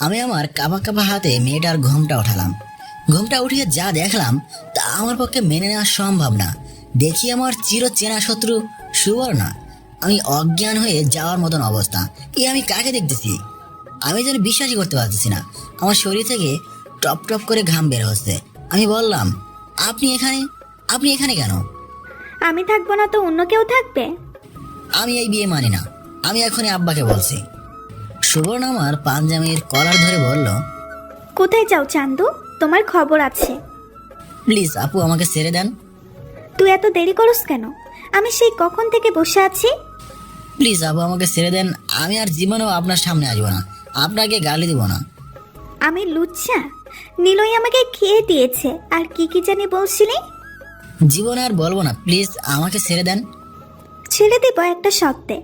আমি আমার কাঁপা কাঁপা হাতে মেয়েটার ঘুমটা উঠালাম। ঘুমটা উঠিয়ে যা দেখলাম তা আমার পক্ষে মেনে নেওয়া সম্ভব না। দেখি আমার চির চেনা শত্রু সুবর্ণা। আমি অজ্ঞান হয়ে যাওয়ার মতন অবস্থা। আমি কাকে দেখতেছি? আমি যেন বিশ্বাসই করতে পারতেছি না। আমার শরীর থেকে টপ টপ করে ঘাম বের হচ্ছে। আমি বললাম, আপনি এখানে? আপনি এখানে কেন? আমি থাকবো না তো অন্য কেউ থাকবে? আমি এই বিয়ে মানি না। আমি এখনই আব্বাকে বলছি। সুবর্ণা আমার পাঞ্জাবির কলার ধরে বলল, কোথায় যাও চান্দু? তোমার খবর আছে। প্লিজ আপু, আমাকে ছেড়ে দেন। তুই এত দেরি করস কেন? আমি সেই কখন থেকে বসে আছি। প্লিজ আপু, আমাকে ছেড়ে দেন। আমি আর জীবনেও আপনার সামনে আসবো না, আপনাকে গালি দিব না। আমি লুচ্চা? নীলই আমাকে খেয়ে দিয়েছে। আর কি কি জানি বলছিলি? জীবনে আর বলবো না, প্লিজ আমাকে ছেড়ে দেন। ছেড়ে দেব একটা শর্তে।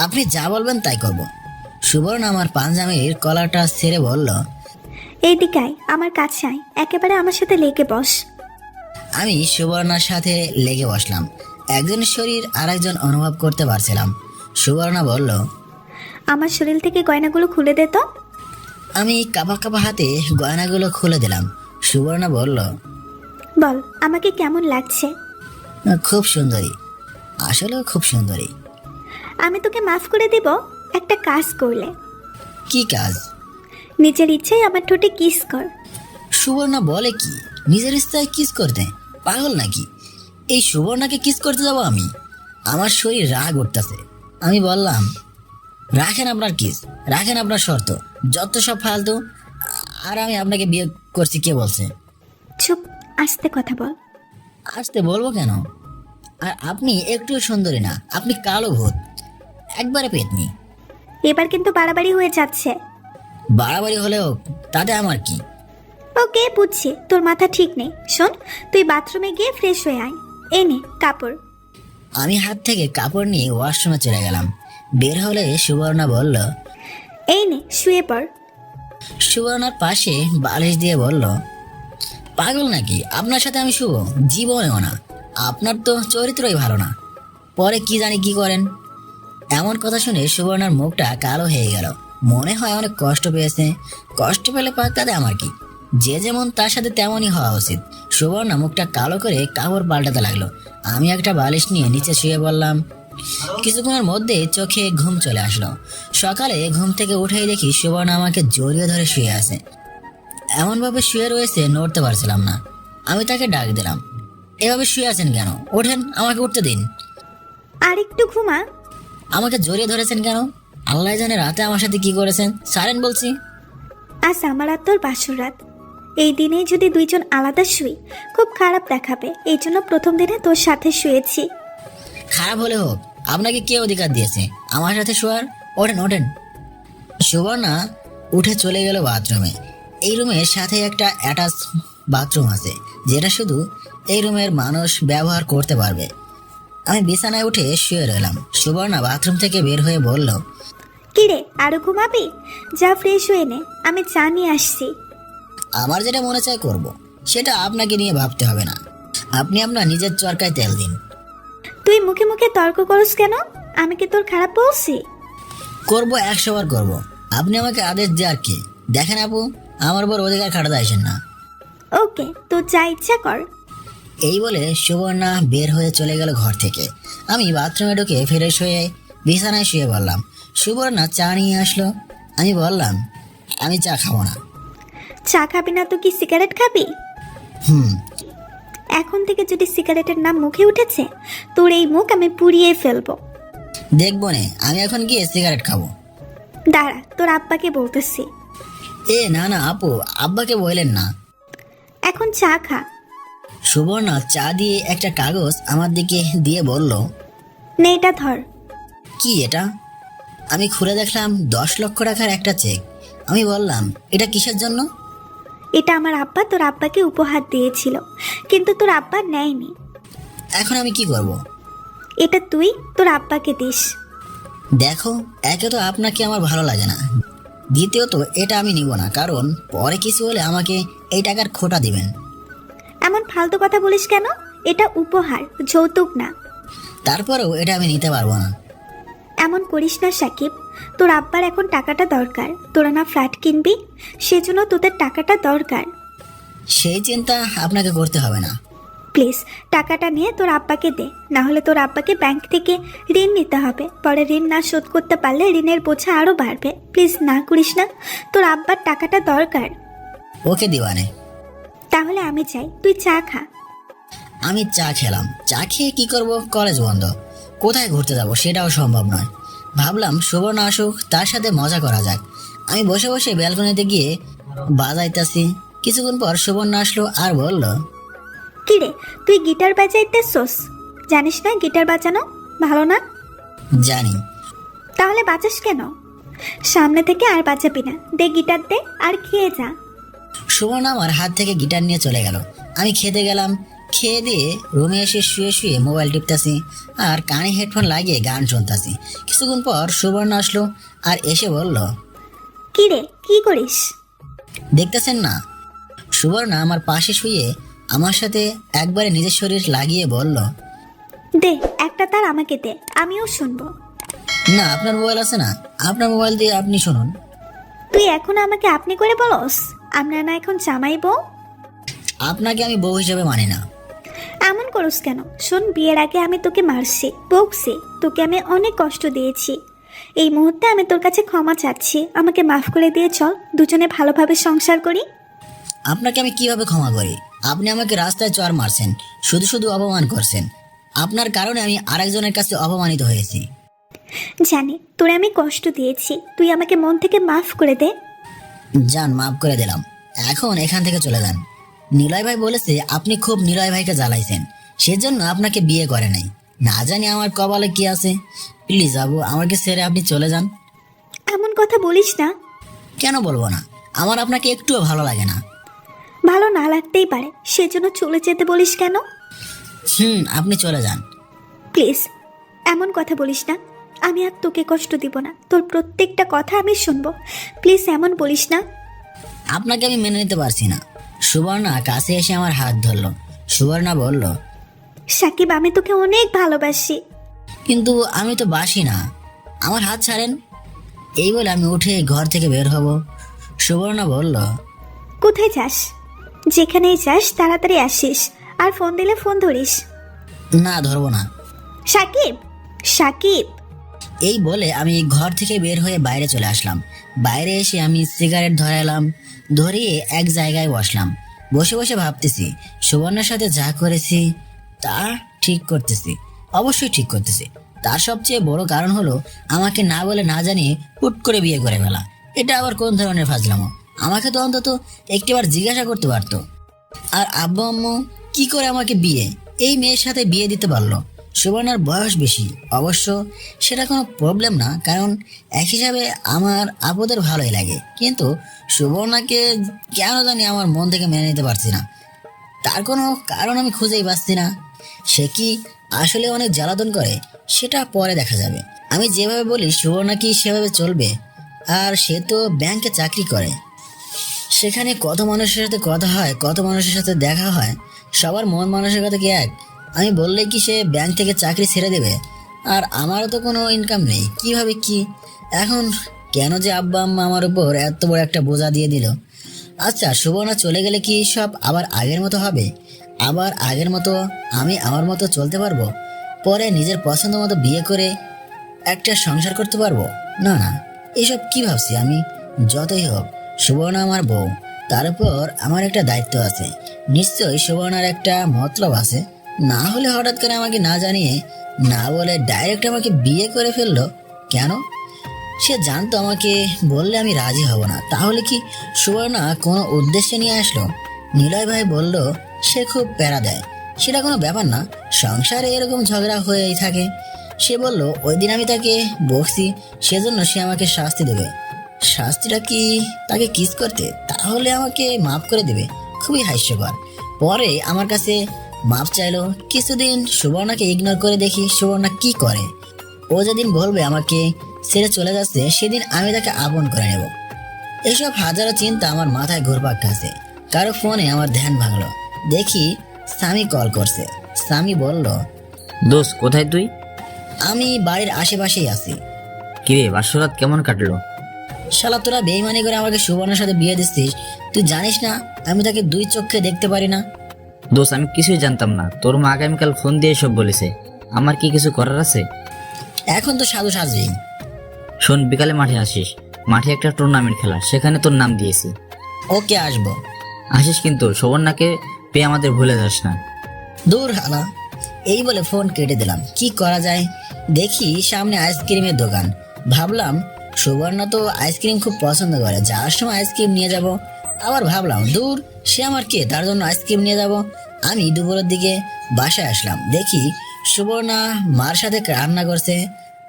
আপনি যা বলবেন তাই করব। সুবর্ণা আমার পাঞ্জাবির কলারটা ছেড়ে বলল, এইদিকে আয়, আমার কাছে আয়, একেবারে আমার সাথে লেগে বস। আমি সুবর্ণার সাথে লেগে বসলাম। একজনের শরীর আর একজন অনুভব করতে পারছিলাম। সুবর্ণা বলল, আমার শরীর থেকে গয়নাগুলো খুলে দে তো। আমি কাঁপা কাঁপা হাতে গয়নাগুলো খুলে দিলাম। সুবর্ণা বলল, বল আমাকে কেমন লাগছে? খুব সুন্দরী, আসলেও খুব সুন্দরী। আমি তোকে মাফ করে দেব একটা কাজ করলে। কি কাজ? নিজের ইচ্ছায় আমার ঠোঁটে কিস কর। সুবর্ণা বলে কি? নিজের ইচ্ছায় কিস করতে? পাগল নাকি? এই সুবর্ণাকে কিস করতে যাবো আমি? আমার শরীর রাগ উঠতেছে। আমি বললাম, রাখেন আপনার কিস, রাখেন আপনার শর্ত, যত সব ফালতু। আর আমি আপনাকে বিয়ে করছি কে বলছে? চুপ, আস্তে কথা বল। আসতে বলবো কেন? আর আপনি একটু সুন্দরী না, আপনি কালো ভূত, একবারে পেতনি। এবার কিন্তু বাড়াবাড়ি হয়ে যাচ্ছে। বাড়াবাড়ি হলেও তাতে আমার কি? ওকে বুঝছি, তোর মাথা ঠিক নেই। শোন, তুই বাথরুমে গিয়ে ফ্রেশ হয়ে আয়। এই নে কাপড়। আমি হাত থেকে কাপড় নিয়ে ওয়াশরুমে চলে গেলাম। বের হলে সুবর্ণা বলল, এই নে শুয়ে পড়। সুবর্ণার পাশে বালিশ দিয়ে বলল, পাগল নাকি? আপনার সাথে আমি শুভ? জীবনেও না। আপনার তো চরিত্রই ভালো না, পরে কি জানি কি করেন। এমন কথা শুনে সুবর্ণার মুখটা কালো হয়ে গেল। মনে হয় অনেক কষ্ট পেয়েছে। কষ্ট পেলে পাক, তাতে আমার কি? যে যেমন তার সাথে তেমনই হওয়া উচিত। সুবর্ণা মুখটা কালো করে কাপড় পাল্টাতে লাগলো। আমি একটা বালিশ নিয়ে নিচে শুয়ে পড়লাম। কিছুক্ষণের মধ্যে চোখে ঘুম চলে আসলো। সকালে ঘুম থেকে উঠেই দেখি সুবর্ণা আমাকে জড়িয়ে ধরে শুয়ে আছে। এমনভাবে শুয়ে রয়েছে, নড়তে পারছিলাম না। আমি তাকে ডাক দিলাম, এভাবে শুয়ে আছেন কেন? ওঠেন, আমাকে উঠতে দিন। আর একটু ঘুমা। আমাকে জড়িয়ে ধরেছেন কেন? আল্লাহ জানে রাতে আমার সাথে কি করেছেন। সারেন বলছি। আজ আমার আর তোর বাসর রাত। এই দিনে যদি দুইজন আলাদা শুই খুব খারাপ দেখাবে। এই জন্য প্রথম দিনে তোর সাথে শুয়েছি। খারাপ হলে হোক, আপনাকে কে অধিকার দিয়েছে আমার সাথে শোয়ার? ওঠেন ওঠেন। সুবর্ণা উঠে চলে গেল বাথরুমে। এই রুমের সাথে একটা অ্যাটাচ বাথরুম আছে, যেটা শুধু এই রুমের মানুষ ব্যবহার করতে পারবে। আমি বিছানায় উঠে শুয়ে রইলাম। সুবর্ণা বাথরুম থেকে বের হয়ে বলল, কিরে আরো ঘুমাবি? যা ফ্রেশ হয়ে নে, আমি চা নিয়ে আসছি। আমার যেটা মনে চায় করব, সেটা আপনাকে নিয়ে ভাবতে হবে না। আপনি আপনার নিজের চরকায় তেল দিন। তুই মুখে মুখে তর্ক করস কেন? আমি কি তোর খারাপ বলছি? করবো, 100 বার করবো। আপনি আমাকে আদেশ দেওয়ার কি? দেখেন আপু, আমার উপর অধিকার খাটাতে আসেন না। ওকে, তোর যা ইচ্ছা কর। এই বলে সুবর্ণা বের হয়ে চলে গেল ঘর থেকে। আমি বাথরুমে ঢুকে ফ্রেশ হয়ে বিছানায় শুয়ে পড়লাম। সুবর্ণা চা নিয়ে আসলো। আমি বললাম, আমি চা খাবো না। চা খাবি না তো কি সিগারেট খাবি? হুম। এখন থেকে যদি সিগারেটের নাম মুখে উঠেছে, তোর এই মুখ আমি পুড়িয়ে ফেলবো। দেখবো নে, আমি এখন গিয়ে সিগারেট খাবো। দাঁড়া, তোর আব্বাকে বলতেছি। না না আপু, আব্বাকে বললেন না। এখন চা খা। সুবর্ণা চা দিয়ে একটা কাগজ আমার দিকে দিয়ে বলল, নে এটা ধর। কি এটা? আমি খুলে দেখলাম 10 লক্ষ টাকার একটা চেক। আমি বললাম, এটা কিসের জন্য? এটা আমার আব্বা তোর আব্বাকে উপহার দিয়েছিল, কিন্তু তোর আব্বা নেয়নি। এখন আমি কি করব? এটা তুই তোর আব্বাকে দিস। দেখো, একে তো আপনাকে আমার ভালো লাগে না, দ্বিতীয়ত এটা আমি নিব না, কারণ পরে কিছু হলে আমাকে এই টাকার খোটা দিবেন। এমন ফালতু কথা বলিস কেন? এটা উপহার, যৌতুক না। তারপরেও এটা আমি নিতে পারবো না। এমন করিস না সাকিব। তোর আব্বার এখন টাকাটা দরকার, তোরা না ফ্ল্যাট কিনবি, সেজন্য তোদের টাকাটা দরকার। সেই চিন্তা আপনাকে করতে হবে না। প্লিজ টাকাটা নিয়ে তোর আব্বাকে দে, না হলে তোর আব্বাকে ব্যাংক থেকে ঋণ নিতে হবে। পরে ঋণ না শোধ করতে পারলে ঋণের বোঝা আরো বাড়বে। প্লিজ না করিস না, তোর আব্বার টাকাটা দরকার। ওকে দিওয়ানে। তাহলে আমি চাই তুই চা খা। আমি চা খেলাম, চা খেয়ে কি করব, কলেজ বন্ধ, কোথায় ঘুরতে যাব সেটাও সম্ভব নয়। ভাবলাম সুবর্ণ আসুক, তার সাথে মজা করা যাক। আমি বসে বসে ব্যালকনিতে গিয়ে বাজাইতেছি। কিছুক্ষণ পর সুবর্ণ আসলো আর বলল, কিরে তুই গিটার বাজাইতেছস? জানিস না গিটার বাজানো ভালো না? জানি। তাহলে বাজাস কেন? সামনে থেকে আর বাজাবি না, দে গিটার দে আর খেয়ে যা। সুবর্ণ আমার হাত থেকে গিটার নিয়ে চলে গেল। আমি খেতে গেলাম। খেয়ে দিয়ে রুমে এসে শুয়ে শুয়ে মোবাইল টিপতাছি আর কানে হেডফোন লাগিয়ে গান শুনতাছি। কিছুক্ষণ পর সুবর্ণ আসলো আর এসে বলল, কিরে কি করিস? দেখতেছেন না? সুবর্ণ আমার পাশে শুয়ে আমার সাথে একবারে নিজের শরীর লাগিয়ে বলল, দে একটা তার আমাকে দে, আমিও শুনবো। না, আপনার মোবাইল আছে না, আপনার মোবাইল দিয়ে আপনি শুনুন। তুই এখন আমাকে আপনি করে বলস? আমরা না এখন জামাই বউ? আপনাকে আমি বউ হিসেবে মানি না। এমন করস কেন? শোন, বিয়ের আগে আমি তোকে মারছি, বকছি, তোকে আমি অনেক কষ্ট দিয়েছি। এই মুহূর্তে আমি তোর কাছে ক্ষমা চাচ্ছি, আমাকে মাফ করে দিয়ে চল, দুজনে ভালোভাবে সংসার করি। আপনাকে আমি কিভাবে ক্ষমা করি? আপনি আমাকে রাস্তায় চড় মারছেন, শুধু শুধু অপমান করছেন। আপনার কারণে আমি আরেকজনের কাছে অপমানিত হয়েছি। জানি তোরে আমি কষ্ট দিয়েছি, তুই আমাকে মন থেকে মাফ করে দে। যান, মাফ করে দিলাম। এখন এখান থেকে চলে যান। নিলয় ভাই বলেছে আপনি খুব নিলয় ভাইকে জ্বালাইছেন, সেজন্য আপনাকে বিয়ে করে নাই। না জানি আমার কপালে কি আছে। প্লিজ আবু, আমাকে ছেড়ে আপনি চলে যান। এমন কথা বলিস না। কেন বলবো না? আমার আপনাকে একটুও ভালো লাগে না। ভালো না লাগতেই পারে, সেজন্য চলে যেতে বলিস কেন? আপনি চলে যান। প্লিজ এমন কথা বলিস না, আমি আর তোকে কষ্ট দিব না, তোর প্রত্যেকটা কথা আমি শুনবো। প্লিজ এমন বলিস না। আপনাকে আমি মেনে নিতে পারছি না। সুবর্ণা কাছে এসে আমার হাত ধরলো। সুবর্ণা বলল, সাকিব আমি তোকে অনেক ভালোবাসি। কিন্তু আমি তো বাসি না, আমার হাত ছাড়েন। এই বলে আমি উঠে ঘর থেকে বের হব। সুবর্ণা বলল, কোথায় যাস? যেখানেই যাস তাড়াতাড়ি আসিস, আর ফোন দিলে ফোন ধরিস। না, ধরবো না। সাকিব, সাকিব। এই বলে আমি ঘর থেকে বের হয়ে বাইরে চলে আসলাম। বাইরে এসে আমি সিগারেট ধরালাম, ধরিয়ে এক জায়গায় বসলাম। বসে বসে ভাবতেছি, সুবর্ণার সাথে যা করেছি তা ঠিক করতেছি, অবশ্যই ঠিক করতেছি। তার সবচেয়ে বড় কারণ হলো আমাকে না বলে না জানিয়ে হুট করে বিয়ে করে ফেলা। এটা আবার কোন ধরনের ফাজলামো? আমাকে তো অন্তত একটিবার জিজ্ঞাসা করতে পারতো। আর আব্বু আম্মু কি করে আমাকে এই মেয়ের সাথে বিয়ে দিতে পারলো? সুবর্ণার বয়স বেশি, অবশ্য সেটা কোনো প্রবলেম না, কারণ এক হিসাবে আমার আপুদের ভালোই লাগে। কিন্তু সুবর্ণাকে কেন জানি আমার মন থেকে মেনে নিতে পারছি না। তার কোনো কারণ আমি খুঁজেই পাচ্ছি না। সে কি আসলে অনেক জ্বালাতন করে সেটা পরে দেখা যাবে। আমি যেভাবে বলি সুবর্ণা কি সেভাবে চলবে? আর সে তো ব্যাংকে চাকরি করে, সেখানে কত মানুষের সাথে কথা হয়, কত মানুষের সাথে দেখা হয়, সবার মন মানসিকতা কি এক? আমি বললেই কি সে ব্যাংক থেকে চাকরি ছেড়ে দেবে? আর আমারও তো কোনো ইনকাম নেই, কিভাবে কি? এখন কেন যে আব্বা আম্মা আমার উপর এত বড় একটা বোঝা দিয়ে দিল? আচ্ছা, সুবর্ণা চলে গেলে কি সব আবার আগের মতো হবে? আবার আগের মতো আমি আমার মতো চলতে পারবো? পরে নিজের পছন্দ মতো বিয়ে করে একটা সংসার করতে পারবো? না না, এসব কি ভাবছি আমি? যতই হোক সুবর্ণা আমার বউ, তার উপর আমার একটা দায়িত্ব আছে। নিশ্চয়ই সুবর্ণার একটা মতলব আছে, না হলে হঠাৎ করে আমাকে না জানিয়ে না বলে ডাইরেক্ট আমাকে বিয়ে করে ফেললো কেন? সে জানতো আমাকে বললে আমি রাজি হব না, তাহলে কি সুবর্ণা কোনো উদ্দেশ্যে নিয়ে আসলো? নিলয় ভাই বলল সে খুব প্যারা দেয়, সেটা কোনো ব্যাপার না, সংসারে এরকম ঝগড়া হয়েই থাকে। সে বলল ওই দিন আমি তাকে বকছি, সেজন্য সে আমাকে শাস্তি দেবে। শাস্তিটা কি তাকে কিস করতে? তাহলে আমাকে মাফ করে দেবে। খুবই হাস্যকর। পরে আমার কাছে মাফ চাইলো। কিছুদিন সুবর্ণাকে ইগনোর করে দেখি সুবর্ণা কি করে। ও যেদিন বলবে আমাকে ছেড়ে চলে যাচ্ছে, সেদিন আমি তাকে আপন করে নেব। এসব হাজারো চিন্তা আমার মাথায় ঘুরপাক খাচ্ছে। কারো ফোনে আমার ধ্যান ভাঙলো, দেখি স্বামী কল করছে। স্বামী বলল, দোস্ত কোথায় তুই? আমি বাড়ির আশেপাশেই আছি। কিরে বাসরাত কেমন কাটলো? শালা তোরা বেইমানি করে আমাকে সুবর্ণার সাথে বিয়ে দিচ্ছিস। তুই জানিস না আমি তাকে দুই চোখে দেখতে পারি না। দোস্ত আমি কিছুই জানতাম না, তোর মা আগামীকাল ফোন দিয়ে সব বলেছে। আমার কি কিছু করার আছে? এখন তো সাধু সাজবেই। শোন, বিকালে মাঠে আসিস। মাঠে একটা টুর্নামেন্ট খেলা, সেখানে তোর নাম দিয়েছি। ওকে, আসবো। আসিস কিন্তু সুবর্ণাকে পেয়ে আমাদের ভুলে যাস না। দূর হালা। এই বলে ফোন কেটে দিলাম। কি করা যায়, দেখি সামনে আইসক্রিমের দোকান। ভাবলাম সুবর্ণা তো আইসক্রিম খুব পছন্দ করে, যাওয়ার সময় আইসক্রিম নিয়ে যাব। আবার ভাবলাম দূর, সে আমার কে, তার জন্য আইসক্রিম নিয়ে যাব। আমি দুপুরের দিকে বাসায় আসলাম, দেখি সুবর্ণা মার সাথে রান্না করছে।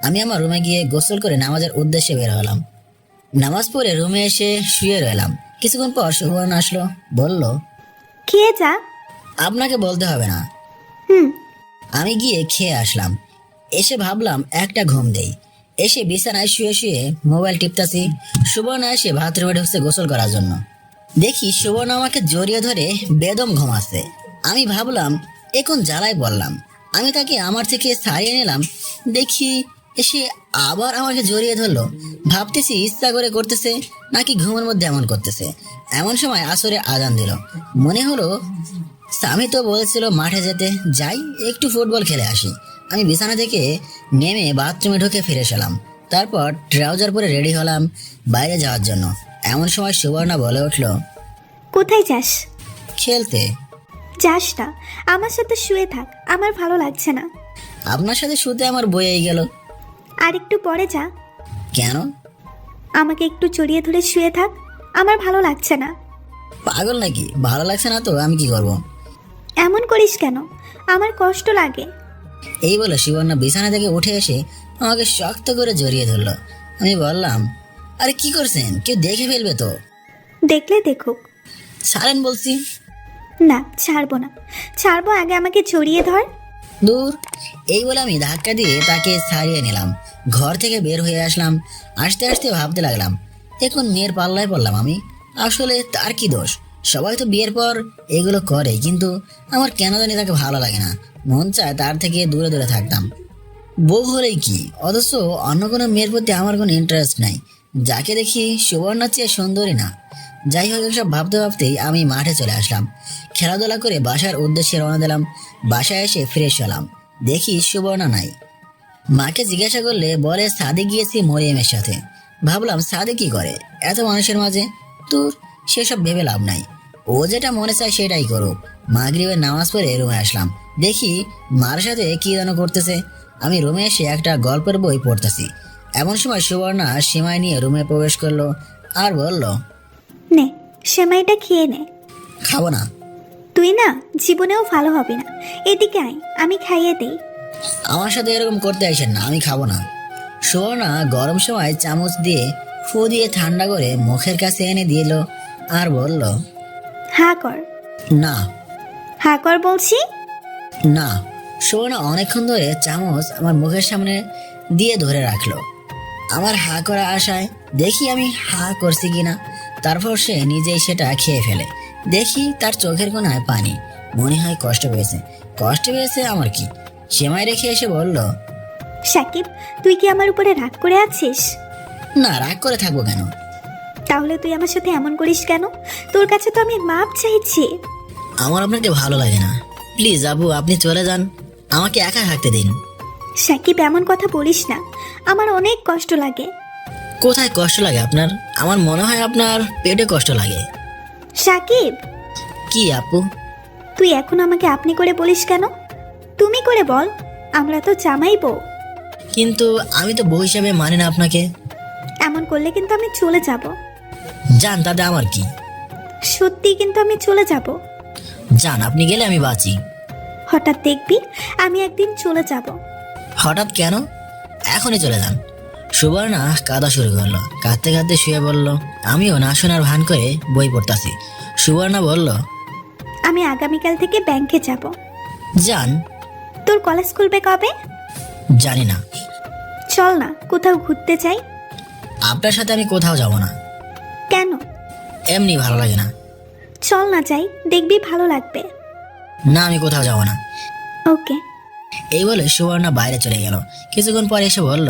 আমি আমার রুমে গিয়ে গোসল করে নামাজের উদ্দেশ্যে বের হলাম। নামাজ পড়ে রুমে এসে শুয়ে রইলাম। কিছুক্ষণ পর সুবর্ণা আসলো, বলল, খেয়ে যা। আপনাকে বলতে হবে না। হুম। আমি গিয়ে খেয়ে আসলাম। এসে ভাবলাম একটা ঘুম দেই। এসে বিছানায় শুয়ে শুয়ে মোবাইল টিপতাছি। সুবর্ণা এসে বাথরুমে ঢুকছে গোসল করার জন্য। দেখি সুবর্ণা আমাকে জড়িয়ে ধরে বেদম ঘুমাচ্ছে। আমি ভাবলাম এখন জ্বালায় বললাম। আমি তাকে আমার থেকে ছাড়িয়ে নিলাম। দেখি এসে আবার আমাকে জড়িয়ে ধরলো। ভাবতেছি ইচ্ছা করে করতেছে নাকি ঘুমের মধ্যে এমন করতেছে। এমন সময় আসরে আজান দিল। মনে হলো স্বামী তো বলেছিল মাঠে যেতে, যাই একটু ফুটবল খেলে আসি। আমি বিছানা থেকে নেমে বাথরুমে ঢুকে ফিরে এলাম। তারপর ট্রাউজার পরে রেডি হলাম বাইরে যাওয়ার জন্য। এমন সময় সুবর্ণা বলে উঠলো, কোথায় যাস? খেলতে। যাস না, আমার সাথে শুয়ে থাক, আমার ভালো লাগছে না। আপনার সাথে শুতে আমার বইয়েই গেল। আর একটু পরে যা। কেন? আমাকে একটু জড়িয়ে ধরে শুয়ে থাক, আমার ভালো লাগছে না। পাগল নাকি? ভালো লাগছে না তো আমি কি করব? এমন করিস কেন? আমার কষ্ট লাগে। এই বলে সুবর্ণা বিছানা থেকে উঠে এসে আমাকে শক্ত করে জড়িয়ে ধরলো। আমি বললাম, আরে কি করছেন, কেউ দেখে ফেলবে তো। দেখলে দেখুক। ছাড়েন বলছি। না, ছাড়বো না। ছাড়বো, আগে আমাকে জড়িয়ে ধর। দূর। এই বলে আমি ধাক্কা দিয়ে তাকে ছাড়িয়ে নিলাম। ঘর থেকে বের হয়ে আসলাম। আস্তে আস্তে ভাবতে লাগলাম, এখন মেয়ের পাল্লায় পড়লাম আমি। আসলে তার কি দোষ? সবাই তো বিয়ের পর এগুলো করে, কিন্তু আমার কেন জানি তাকে ভালো লাগে না। মন চায় তার থেকে দূরে দূরে থাকতাম। বউ হলেই কি, অথচ অন্য কোনো মেয়ের প্রতি আমার কোনো ইন্টারেস্ট নাই। যাকে দেখি সুবর্ণার চেয়ে সুন্দরী না। যাই হোক, এসব ভাবতে ভাবতেই আমি মাঠে চলে আসলাম। খেলাধুলা করে বাসার উদ্দেশ্যে রওনা দিলাম। বাসায় এসে ফ্রেশ হলাম, দেখি সুবর্ণা নাই। মাকে জিজ্ঞাসা করলে বলে সাদে গিয়েছি মরিয়মের সাথে। ভাবলাম সাদে কি করে এত মানুষের মাঝে? তোর সেসব ভেবে লাভ নাই, ও যেটা মনে চায় সেটাই করুক। মাগরিবের নামাজ পড়ে রুমে আসলাম, দেখি মার সাথে কি যেন করতেছে। আমি রুমে এসে একটা গল্পের বই পড়তেছি। এমন সময় সুবর্ণা সীমায় নিয়ে রুমে প্রবেশ করলো আর বলল, নে, সেমাইটা খেয়ে নে। খাবো না। তুই না জীবনেও ভালো হবে না। এদিকে আয়, আমি খাইয়ে দেই। আমার সাথে এরকম করতে আসেন না, আমি খাবো না। সুবর্ণা গরম সময় চামচ দিয়ে ফু দিয়ে ঠান্ডা করে মুখের কাছে এনে দিল আর বলল, হা কর। না। হা কর বলছি। না। সুবর্ণা অনেকক্ষণ ধরে চামচ আমার মুখের সামনে দিয়ে ধরে রাখলো। আমার হা করা আশায় দেখি আমি হা করছি কিনা। তারপর সে নিজেই সেটা খেয়ে ফেলে। দেখি তার চোখের কোণায় পানি। মনে হয় কষ্ট পেয়েছে। কষ্ট পেয়েছে আমার কি? সেমাই রেখে এসে বলল, সাকিব, তুই কি আমার উপরে রাগ করে আছিস? না, রাগ করে থাকবো কেন? তাহলে তুই আমার সাথে এমন করিস কেন? তোর কাছে তো আমি মাপ চাইছি। আমার আপনাকে ভালো লাগে না। প্লিজ আবু, আপনি চলে যান, আমাকে একা থাকতে দিন। সাকিব, এমন কথা বলিস না, আমার অনেক কষ্ট লাগে। কোথায় কষ্ট লাগে আপনার? আমার মনে হয় আপনার পেটে কষ্ট লাগে। সাকিব, কি আপু? তুই এখন আমাকে আপনি করে বলিস কেন? তুমি করে বল, আমরা তো জামাই বউ। কিন্তু আমি তো বউ হিসাবে মানি না আপনাকে। এমন করলে কিন্তু আমি চলে যাব। যান, তাতে আমার কি? সত্যি কিন্তু আমি চলে যাব। যান, আপনি গেলে আমি বাঁচি। হঠাৎ দেখবি আমি একদিন চলে যাব। হঠাৎ কেন? এখনই চলে যান। সুবর্ণা কাঁদা শুরু করলো। কাঁদতে কাঁদতে শুয়ে বলল। আমিও না শোনার ভান করে বই পড়তাছি। সুবর্ণা বলল, আমি আগামীকাল থেকে ব্যাংকে যাব। যান। তোর কলেজ খুলবে কবে? জানি না। চল না, কোথাও ঘুরতে যাই। আপনার সাথে আমি কোথাও যাব না। কেন? এমনি ভালো লাগে না। চল না যাই, দেখবি ভালো লাগবে। না, আমি কোথাও যাব না। ওকে। এই বলে সুবর্ণা বাইরে চলে গেল। কিছুক্ষণ পরে এসে বলল,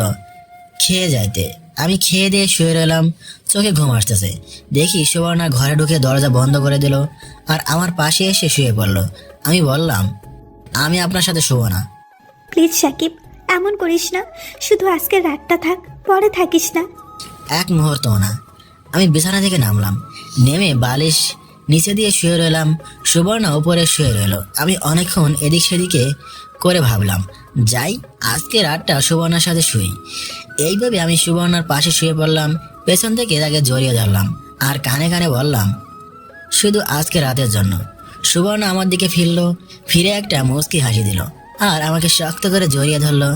খেয়ে যাইতে। আমি খেয়ে দিয়ে শুয়ে রইলাম, চোখে ঘুম আসতেছে। দেখি সুবর্ণা ঘরে ঢুকে দরজা বন্ধ করে দিল আর আমার পাশে এসে শুয়ে পড়লো। আমি বললাম, আমি আপনার সাথে শুবো না। প্লিজ সাকিব, এমন করিস না। শুধু আজকের রাতটা থাক, পরে থাকিস না। এক মুহূর্তও না। আমি বিছানা থেকে নামলাম, নেমে বালিশ নিচে দিয়ে শুয়ে রইলাম। সুবর্ণা উপরে শুয়ে রইল। আমি অনেকক্ষণ এদিক সেদিকে করে ভাবলাম, যাই আজকে রাতটা সুবর্ণার সাথে শুই। এইভাবে আমি সুবর্ণার পাশে শুয়ে পড়লাম, পেছন থেকে তাকে জড়িয়ে ধরলাম আর কানে কানে বললাম, শুধু আজকে রাতের জন্য। সুবর্ণা আমার দিকে ফিরলো, ফিরে একটা মুচকি হাসি দিল আর আমাকে শক্ত করে জড়িয়ে ধরলো।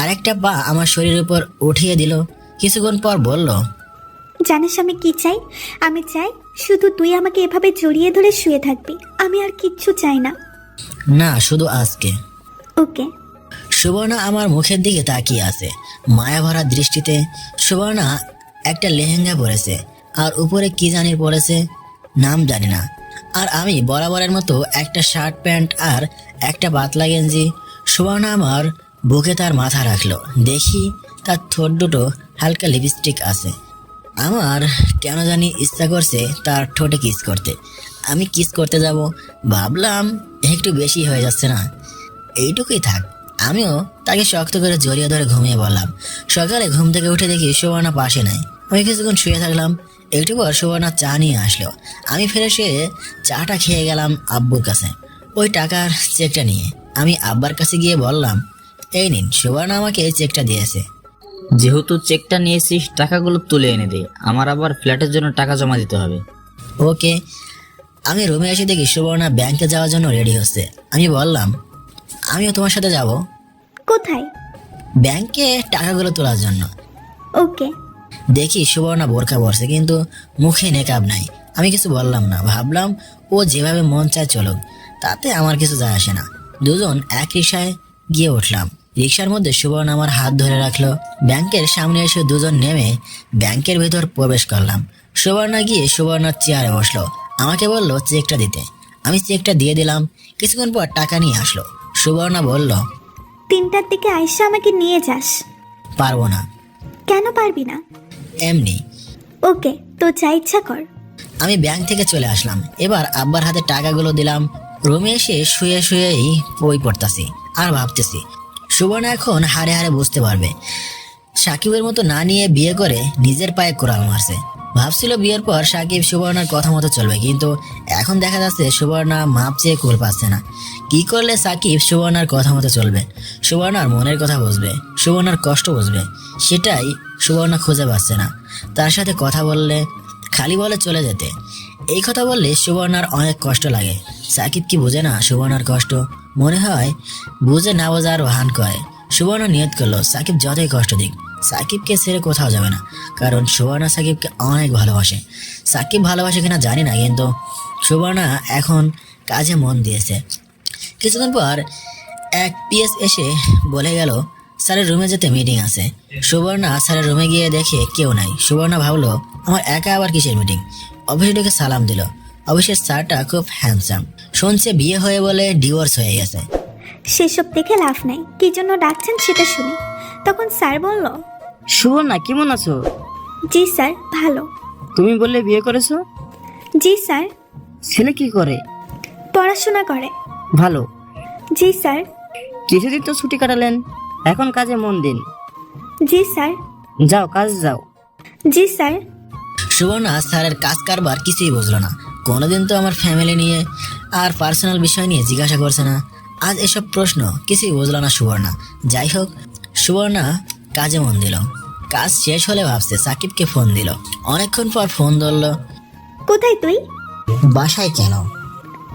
আরেকটা পা আমার শরীরের উপর উঠিয়ে দিল। কিছুক্ষণ পর বলল, জানিস আমি কি চাই? আমি চাই শুধু তুই আমাকে এভাবে জড়িয়ে ধরে শুয়ে থাকবি। আমি আর কিচ্ছু চাই না। না, শুধু আজকে। ওকে। সুবর্ণা আমার মুখের দিকে তাকিয়ে আছে মায়া ভরা দৃষ্টিতে। সুবর্ণা একটা লেহেঙ্গা পরেছে আর উপরে কি জানি পরেছে, নাম জানি না। আর আমি বরাবরের মতো একটা শার্ট প্যান্ট আর একটা পাতলা গেঞ্জি। সুবর্ণা আমার বুকে তার মাথা রাখলো। দেখি তার ঠোঁট দুটো হালকা লিপস্টিক আছে। আমার কেন জানি ইচ্ছা করছে তার ঠোঁটে কিস করতে। আমি কিস করতে যাব, ভাবলাম একটু বেশি হয়ে যাচ্ছে না, এইটুকুই থাক। আমিও তাকে শক্ত করে জড়িয়ে ধরে ঘুমিয়ে পড়লাম। সকালে ঘুম থেকে উঠে দেখি সুবর্ণা পাশে নাই। আমি কিছুক্ষণ শুয়ে থাকলাম। একটু পর সুবর্ণা চা নিয়ে আসলো। আমি ফ্রেশ হয়ে চাটা খেয়ে গেলাম আব্বুর কাছে ওই টাকার চেকটা নিয়ে। আমি আব্বার কাছে গিয়ে বললাম, এই নিন, সুবর্ণা আমাকে এই চেকটা দিয়েছে। যেহেতু চেকটা নিয়েছিস, টাকাগুলো তুলে এনে দে, আমার আবার ফ্ল্যাটের জন্য টাকা জমা দিতে হবে। ওকে। আমি রুমে এসে দেখি সুবর্ণা ব্যাংকে যাওয়ার জন্য রেডি হচ্ছে। আমি বললাম, আমিও তোমার সাথে যাব। কোথায়? ব্যাংকে টাকাগুলো তোলার জন্য। ওকে। দেখি সুবর্ণা বোরকা পরছে, কিন্তু মুখে নেকাব নাই। আমি কিছু বললাম না, ভাবলাম ও যেভাবে মন চায় চলুক, তাতে আমার কিছু যায় আসে না। দুজন এক রিক্সায় গিয়ে উঠলাম। রিক্সার মধ্যে সুবর্ণা আমার হাত ধরে রাখলো। ব্যাংকের সামনে এসে দুজন নেমে ব্যাংকের ভেতর প্রবেশ করলাম। সুবর্ণা গিয়ে সুবর্ণার চেয়ারে বসলো। আমাকে বললো চেকটা দিতে। আমি চেকটা দিয়ে দিলাম। কিছুক্ষণ পর টাকা নিয়ে আসলো। সুবর্ণা বলল, 3টার দিকে আইসা আমাকে নিয়ে যাস। পারবো না। কেন পারবি না? এমনি। ওকে, তো যা ইচ্ছা কর। আমি ব্যাংক থেকে চলে আসলাম। এবার আব্বার হাতে টাকাগুলো দিলাম। রুমে এসে শুয়ে শুয়েই বই পড়তাছি আর ভাবতেছি, সুবর্ণা এখন হারে হারে বুঝতে পারবে সাকিবের মতো না নিয়ে বিয়ে করে নিজের পায়ে কোড়াল মারছে। ভাবছিল বিয়ের পর সাকিব সুবর্ণার কথা মতো চলবে, কিন্তু এখন দেখা যাচ্ছে সুবর্ণা মাপ চেয়ে কুল পাচ্ছে না। কি করলে সাকিব সুবর্ণার কথা মতো চলবে, সুবর্ণার মনের কথা বুঝবে, সুবর্ণার কষ্ট বুঝবে, সেটাই সুবর্ণা খুঁজে পাচ্ছে না। তার সাথে কথা বললে খালি বলে চলে যেতে। এই কথা বললে সুবর্ণার অনেক কষ্ট লাগে। সাকিব কি বোঝে না সুবর্ণার কষ্ট? মনে হয় বুঝে না বোঝার ভান করে। সুবর্ণা নিয়ত করলো সাকিব যতই কষ্ট দিক, সাকিবকে ছেড়ে কোথাও যাবে না, কারণ সুবর্ণা সাকিবকে অনেক ভালোবাসে। সাকিব ভালোবাসে কিনা জানি না, কিন্তু সুবর্ণা এখন কাজে মন দিয়েছে। কিছুক্ষণ পর এক পিএস এসে বলে গেল, স্যারের রুমে যেতে মিটিং আছে। সুবর্ণা স্যারের রুমে গিয়ে দেখে কেউ নাই। সুবর্ণা ভাবলো আমার একা আবার কিসের মিটিং। অফিসে ঢুকে সালাম দিল। অফিসের স্যারটা খুব হ্যান্ডসাম। শুনছে বিয়ে হয়ে বলে ডিভোর্স হয়ে গেছে। সেসব দেখে লাভ নাই, কি জন্য ডাকছেন সেটা শুনি। তখন স্যার বলল, সুবর্ণা কেমন আছো? জি স্যার, ভালো। তুমি বললে বিয়ে করেছো? জি স্যার। ছেলে কি করে? পড়াশোনা করে। ভালো। জি স্যার। কিছুদিন তো ছুটি কাটালেন, এখন কাজে মন দিন। জি স্যার। যাও কাজ যাও। জি স্যার। সুবর্ণা স্যারের কাজ কারবার কিছুই বুঝলো না। কোনোদিন তো আমার ফ্যামিলি নিয়ে আর পার্সোনাল বিষয় নিয়ে জিজ্ঞাসা করছে না। আজ এসব প্রশ্ন কিছুই বুঝলো না সুবর্ণা। যাই হোক, সুবর্ণা কাজে মন দিল। কাজ শেষ হলে ভাবছে সাকিবকে ফোন দিল। অনেকক্ষণ পর ফোন ধরলো। কোথায় তুই? বাসায় কেন?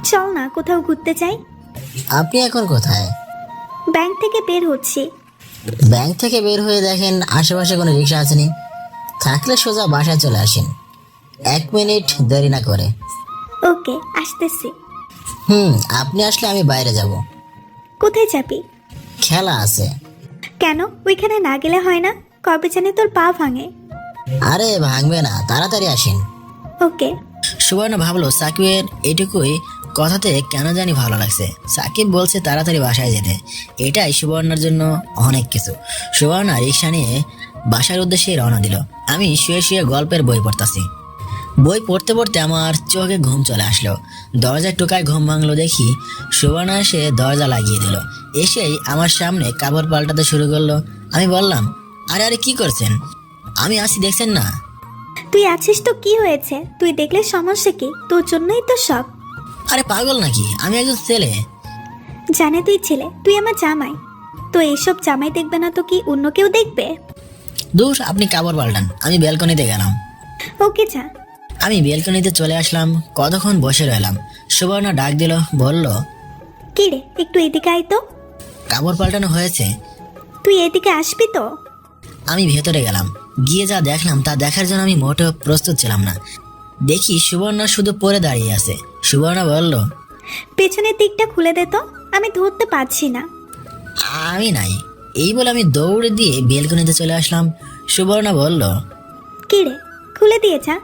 চল না কোথাও ঘুরতে যাই। আপনি এখন কোথায়? ব্যাংক থেকে বের হচ্ছি। ব্যাংক থেকে বের হয়ে দেখেন আশেপাশে কোনো রিক্সা আসেনি। থাকলে সোজা বাসায় চলে আসেন, 1 মিনিট দেরি না করে। ওকে, আসতেছি। আপনি আসলে আমি বাইরে যাব। কোথায় যাবি? খেলা আছে। কেন, ওইখানে না গেলে হয় না? কবে জানি তোর পা ভাঙে। আরে ভাঙবে না, তাড়াতাড়ি আসেন। ওকে। সুবর্ণা ভাবলো সাকিবের এটুকুই কথাতে কেন জানি ভালো লাগছে। সাকিব বলছে তাড়াতাড়ি বাসায় যেতে, এটাই সুবর্ণার জন্য অনেক কিছু। সুবর্ণা রিক্সা নিয়ে বাসার উদ্দেশ্যে রওনা দিল। আমি শুয়ে শুয়ে গল্পের বই পড়তাছি। বই পড়তে পড়তে আমার চোখে ঘুম চলে আসলো। দরজায় টোকায় ঘুম ভাঙলো, দেখি সুবর্ণা এসে দরজা লাগিয়ে দিল। এসেই আমার সামনে কাপড় পাল্টাতে শুরু করলো। আমি বললাম, আরে আরে কি করছেন? আমি আসি, দেখছেন না? তুই আছিস তো কি হয়েছে? তুই দেখলে সমস্যা কি? তোর জন্যই তো সব। আরে পাগল নাকি? আমি একজন ছেলে। জানে তুই ছেলে, তুই আমার জামাই। তো এইসব জামাই দেখবে না তো কি অন্য কেউ দেখবে? দূর, আপনি কাপড় পাল্টান, আমি ব্যালকনিতে গেলাম। ওকে যা। আমি ব্যালকনিতে চলে আসলাম। কতক্ষণ বসে রইলাম। সুবর্ণা ডাক দিল, বলল, কি রে, একটু এদিকে আয় তো। কাপড় পাল্টানো হয়েছে? তুই এদিকে আসবি তো? আমি ভেতরে গেলাম। গিয়ে যা দেখলাম তা দেখার জন্য আমি মোটেও প্রস্তুত ছিলাম না। দেখি সুবর্ণা শুধু পরে দাঁড়িয়ে আছে। সুবর্ণা বলল, পেছনের দিকটা খুলে দে তো, আমি ধরতে পারছি না। আমি নাই। এই বলে আমি দৌড়ে দিয়ে ব্যালকনিতে চলে আসলাম। সুবর্ণা বলল, কি রে, খুলে দিয়ে যা,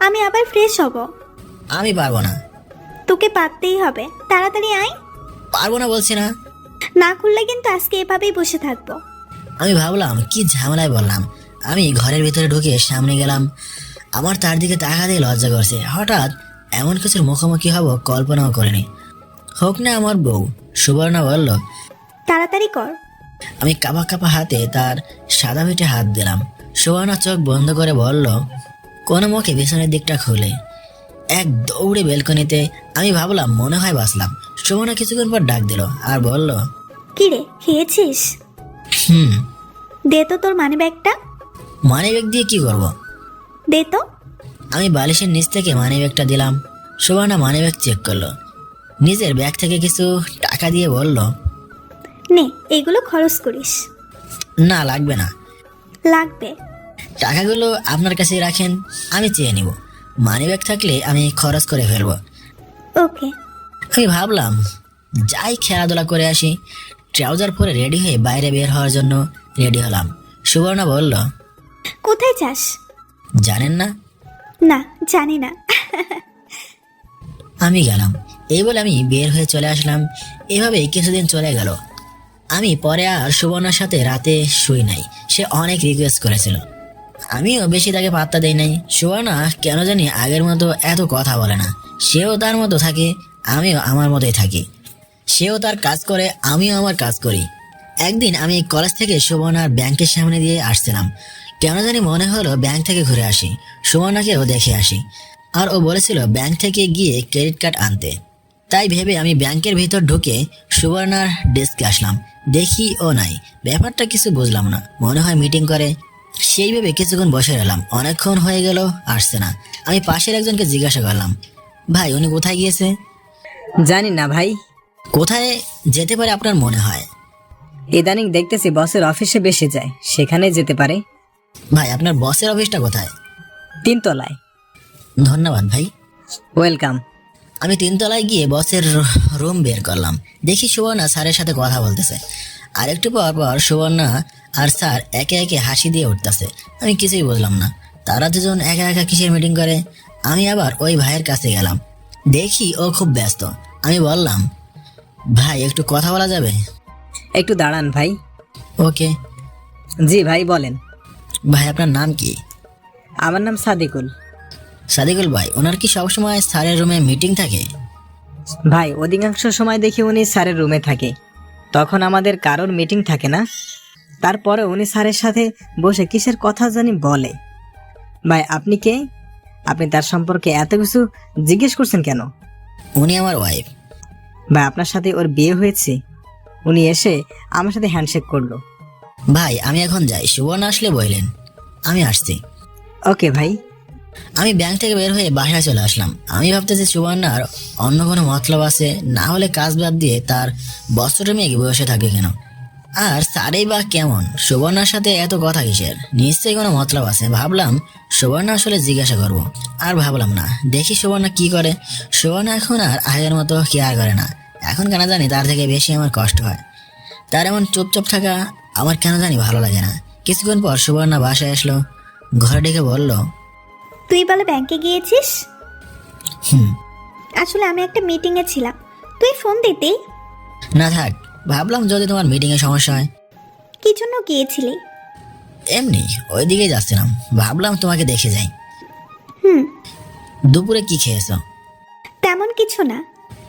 আমি আবার ফ্রেশ হব। আমি পারবো না। তোকে পারতেই হবে, তাড়াতাড়ি আয়। পারবো না বলছি না। না খুললে কিন্তু আজকে এভাবেই বসে থাকবো। আমি ভাবলাম কি ঝামেলায় বললাম। আমি ঘরের ভিতরে ঢুকে সামনে গেলাম। আমার তার দিকে তাকাতেই লজ্জা করছে। হঠাৎ এমন কিছুর মুখোমুখি হব কল্পনাও করিনি। হোক না আমার বউ। সুবর্ণা বলল, তাড়াতাড়ি কর। আমি কাঁপা কাঁপা হাতে তার সাদা পিঠে হাত দিলাম। সুবর্ণা চোখ বন্ধ করে বলল, কোনো মুখে পিছনের দিকটা খুলে। এক দৌড়ে বেলকনিতে। আমি ভাবলাম মনে হয় বাঁচলাম। সুবর্ণা কিছুক্ষণ পর ডাক দিল আর বলল, কি রে, খেয়েছিস? হুম। দে তো তোর মানি ব্যাগটা। মানি ব্যাগ দিয়ে কি করব? দে তো। আমি বালিশের নিচ থেকে মানি ব্যাগটা দিলাম। সুবর্ণা মানি ব্যাগ চেক করলো। নিজের ব্যাগ থেকে কিছু টাকা দিয়ে বলল, নে, এগুলো খরচ করিস। না লাগবে না। লাগবে। টাকাগুলো আপনার কাছেই রাখেন, আমি চেয়ে নিব। মানি ব্যাগ থাকলে আমি খরচ করে ফেলবো। ওকে। আমি ভাবলাম যাই খেলাধুলা করে আসি। ট্রাউজার পরে রেডি হয়ে বাইরে বের হওয়ার জন্য রেডি হলাম। সুবর্ণা বলল, কোথায় যাস? জানেন না? না, জানি না। আমি গেলাম। এই বলে আমি বের হয়ে চলে আসলাম। এভাবেই কিছুদিন চলে গেল। আমি পরে আর সুবর্ণার সাথে রাতে শুই নাই। সে অনেক রিকোয়েস্ট করেছিল, আমিও বেশি তাকে পাত্তা দেই নাই। সুবর্ণা কেন জানি আগের মতো এত কথা বলে না। সেও তার মতো থাকে, আমিও আমার মতোই থাকি। সেও তার কাজ করে, আমিও আমার কাজ করি। একদিন আমি কলেজ থেকে সুবর্ণার ব্যাংকের সামনে দিয়ে আসছিলাম। কেন জানি মনে হলো ব্যাংক থেকে ঘুরে আসি, সুবর্ণাকেও দেখে আসি। আর ও বলেছিল ব্যাংক থেকে গিয়ে ক্রেডিট কার্ড আনতে। তাই ভেবে আমি ব্যাংকের ভিতর ঢুকে সুবর্ণার ডেস্কে আসলাম। দেখি ও নাই। ব্যাপারটা কিছু বুঝলাম না, মনে হয় মিটিং করে। সেই ভেবে কিছুক্ষণ বসে রইলাম। অনেকক্ষণ হয়ে গেল, আসছে না। আমি পাশের একজনকে জিজ্ঞাসা করলাম, ভাই উনি কোথায় গিয়েছে? জানি না ভাই, কোথায় যেতে পারে আপনার মনে হয়? ইদানিং দেখতেছি বসের অফিসে বেশি যায়, সেখানে যেতে পারে। ভাই আপনার বসের অফিসটা কোথায়? 3 তলায়। ধন্যবাদ ভাই। ওয়েলকাম। আমি 3 তলায় গিয়ে বসের রুম বের করলাম। দেখি সুবর্ণা স্যারের সাথে কথা বলতেছে। আর একটু পর পর সুবর্ণা আর স্যার একে একে হাসি দিয়ে উঠতেছে। আমি কিছুই বুঝলাম না, তারা দুজন একা একা কিসের মিটিং করে। আমি আবার ওই ভাইয়ের কাছে গেলাম। দেখি ও খুব ব্যস্ত। আমি বললাম, ভাই একটু কথা বলা যাবে? একটু দাঁড়ান ভাই। ওকে। জি ভাই বলেন। ভাই আপনার নাম কি? আমার নাম সাদিকুল। সাদিকুল ভাই, ওনার কি সবসময় স্যারের রুমে মিটিং থাকে? ভাই অধিকাংশ সময় দেখি উনি স্যারের রুমে থাকে, তখন আমাদের কারোর মিটিং থাকে না। তারপরে উনি স্যারের সাথে বসে কিসের কথা জানি বলে। ভাই আপনি কে? আপনি তার সম্পর্কে এত কিছু জিজ্ঞেস করছেন কেন? উনি আমার ওয়াইফ। ভাই আপনার সাথে ওর বিয়ে হয়েছে? উনি এসে আমার সাথে হ্যান্ডশেক করলো। ভাই আমি এখন যাই, সুবর্ণা আসলে বললেন। আমি আসছি। ওকে ভাই। আমি ব্যাংক থেকে বের হয়ে বাসায় চলে আসলাম। আমি ভাবতেছি সুবর্ণার অন্য কোনো মতলব আছে, না হলে কাজ বাদ দিয়ে তার বস্ত্র মেয়ে বসে থাকে কেন? আর স্যারেই বা কেমন? সুবর্ণার সাথে এত কথা কিসের? নিশ্চয়ই কোনো মতলব আছে। ভাবলাম সুবর্ণা আসলে জিজ্ঞাসা করব, আর ভাবলাম না। দেখি সুবর্ণা কি করে। সুবর্ণা এখন আর আগের মতো কেয়ার করে না। এখন কেন জানি তার থেকে বেশি আমার কষ্ট হয়। তার এমন চুপচাপ থাকা আমার কেন জানি ভালো লাগে না। কিছুক্ষণ পর সুবর্ণা বাসায় আসলো। ঘরে ডেকে বলল, তুই বলে ব্যাংকে গিয়েছিস? হুম। আসলে আমি একটা মিটিংয়ে ছিলাম, তুই ফোন দিতি। না থাক, ভাবলাম যদি তোমার মিটিংয়ে সমস্যা হয়। কি জন্য গিয়েছিলি? এমনি ওইদিকে যাচ্ছিলাম, ভাবলাম তোমাকে দেখে যাই। হুম। দুপুরে কি খেয়েছো? তেমন কিছু না।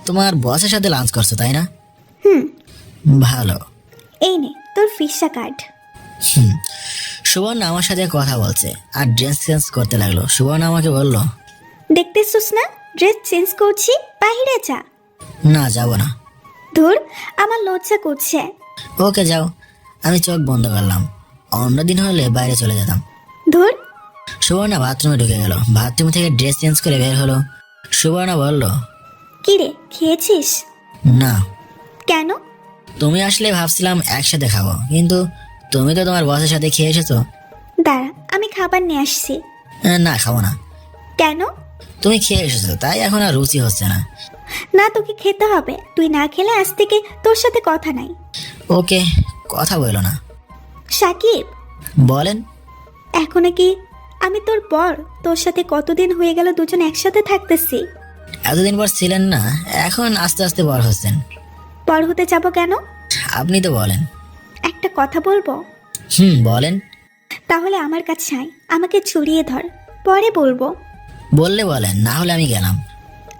তোমার বসের সাথে লাঞ্চ করছো তাই না? হুম। ভালো। এই নে তোর ভিসা কার্ড। সুবর্ণা আমার সাথে কথা বলছে আর ড্রেস চেঞ্জ করতে লাগলো। সুবর্ণা আমাকে বলল, দেখতেছিস না ড্রেস চেঞ্জ করছি, বাইরে যা। না যাব না। ধুর, আমার লজ্জা করছে। ওকে যাও। আমি চোখ বন্ধ করলাম। অন্যদিন হলে বাইরে চলে যেতাম। ধুর। সুবর্ণা বাথরুমে ঢুকে গেল। বাথরুম থেকে ড্রেস চেঞ্জ করে বের হলো। সুবর্ণা বলল, কি রে, খেয়েছিস? না। কেন? তুমি আসলে ভাবছিলাম একসাথে খাবো, কিন্তু তুমি তো তোমার বসের সাথে খেয়ে এসেছো। দাঁড়া, আমি খাবার নিয়ে আসছি। না খাবো না। কেন? তুমি খেয়ে এসেছো তাই এখন আর রুচি হচ্ছে না। না, তোকে খেতে হবে। তুই না খেলে আজ থেকে তোর সাথে কথা নাই। ওকে, কথা বলো না। সাকিব, বলেন। এখন কি আমি তোর পর? তোর সাথে কতদিন হয়ে গেল দুজন একসাথে থাকতেছি। এতদিন পর ছিলেন না, এখন আস্তে আস্তে বড় হচ্ছেন। পর হতে যাব কেন? আপনি তো বলেন। একটা কথা বলবো? বলেন। তাহলে আমার কাছে আয়, আমাকে ছড়িয়ে ধর, পরে বলবো। বললে বলেন, না হলে আমি গেলাম।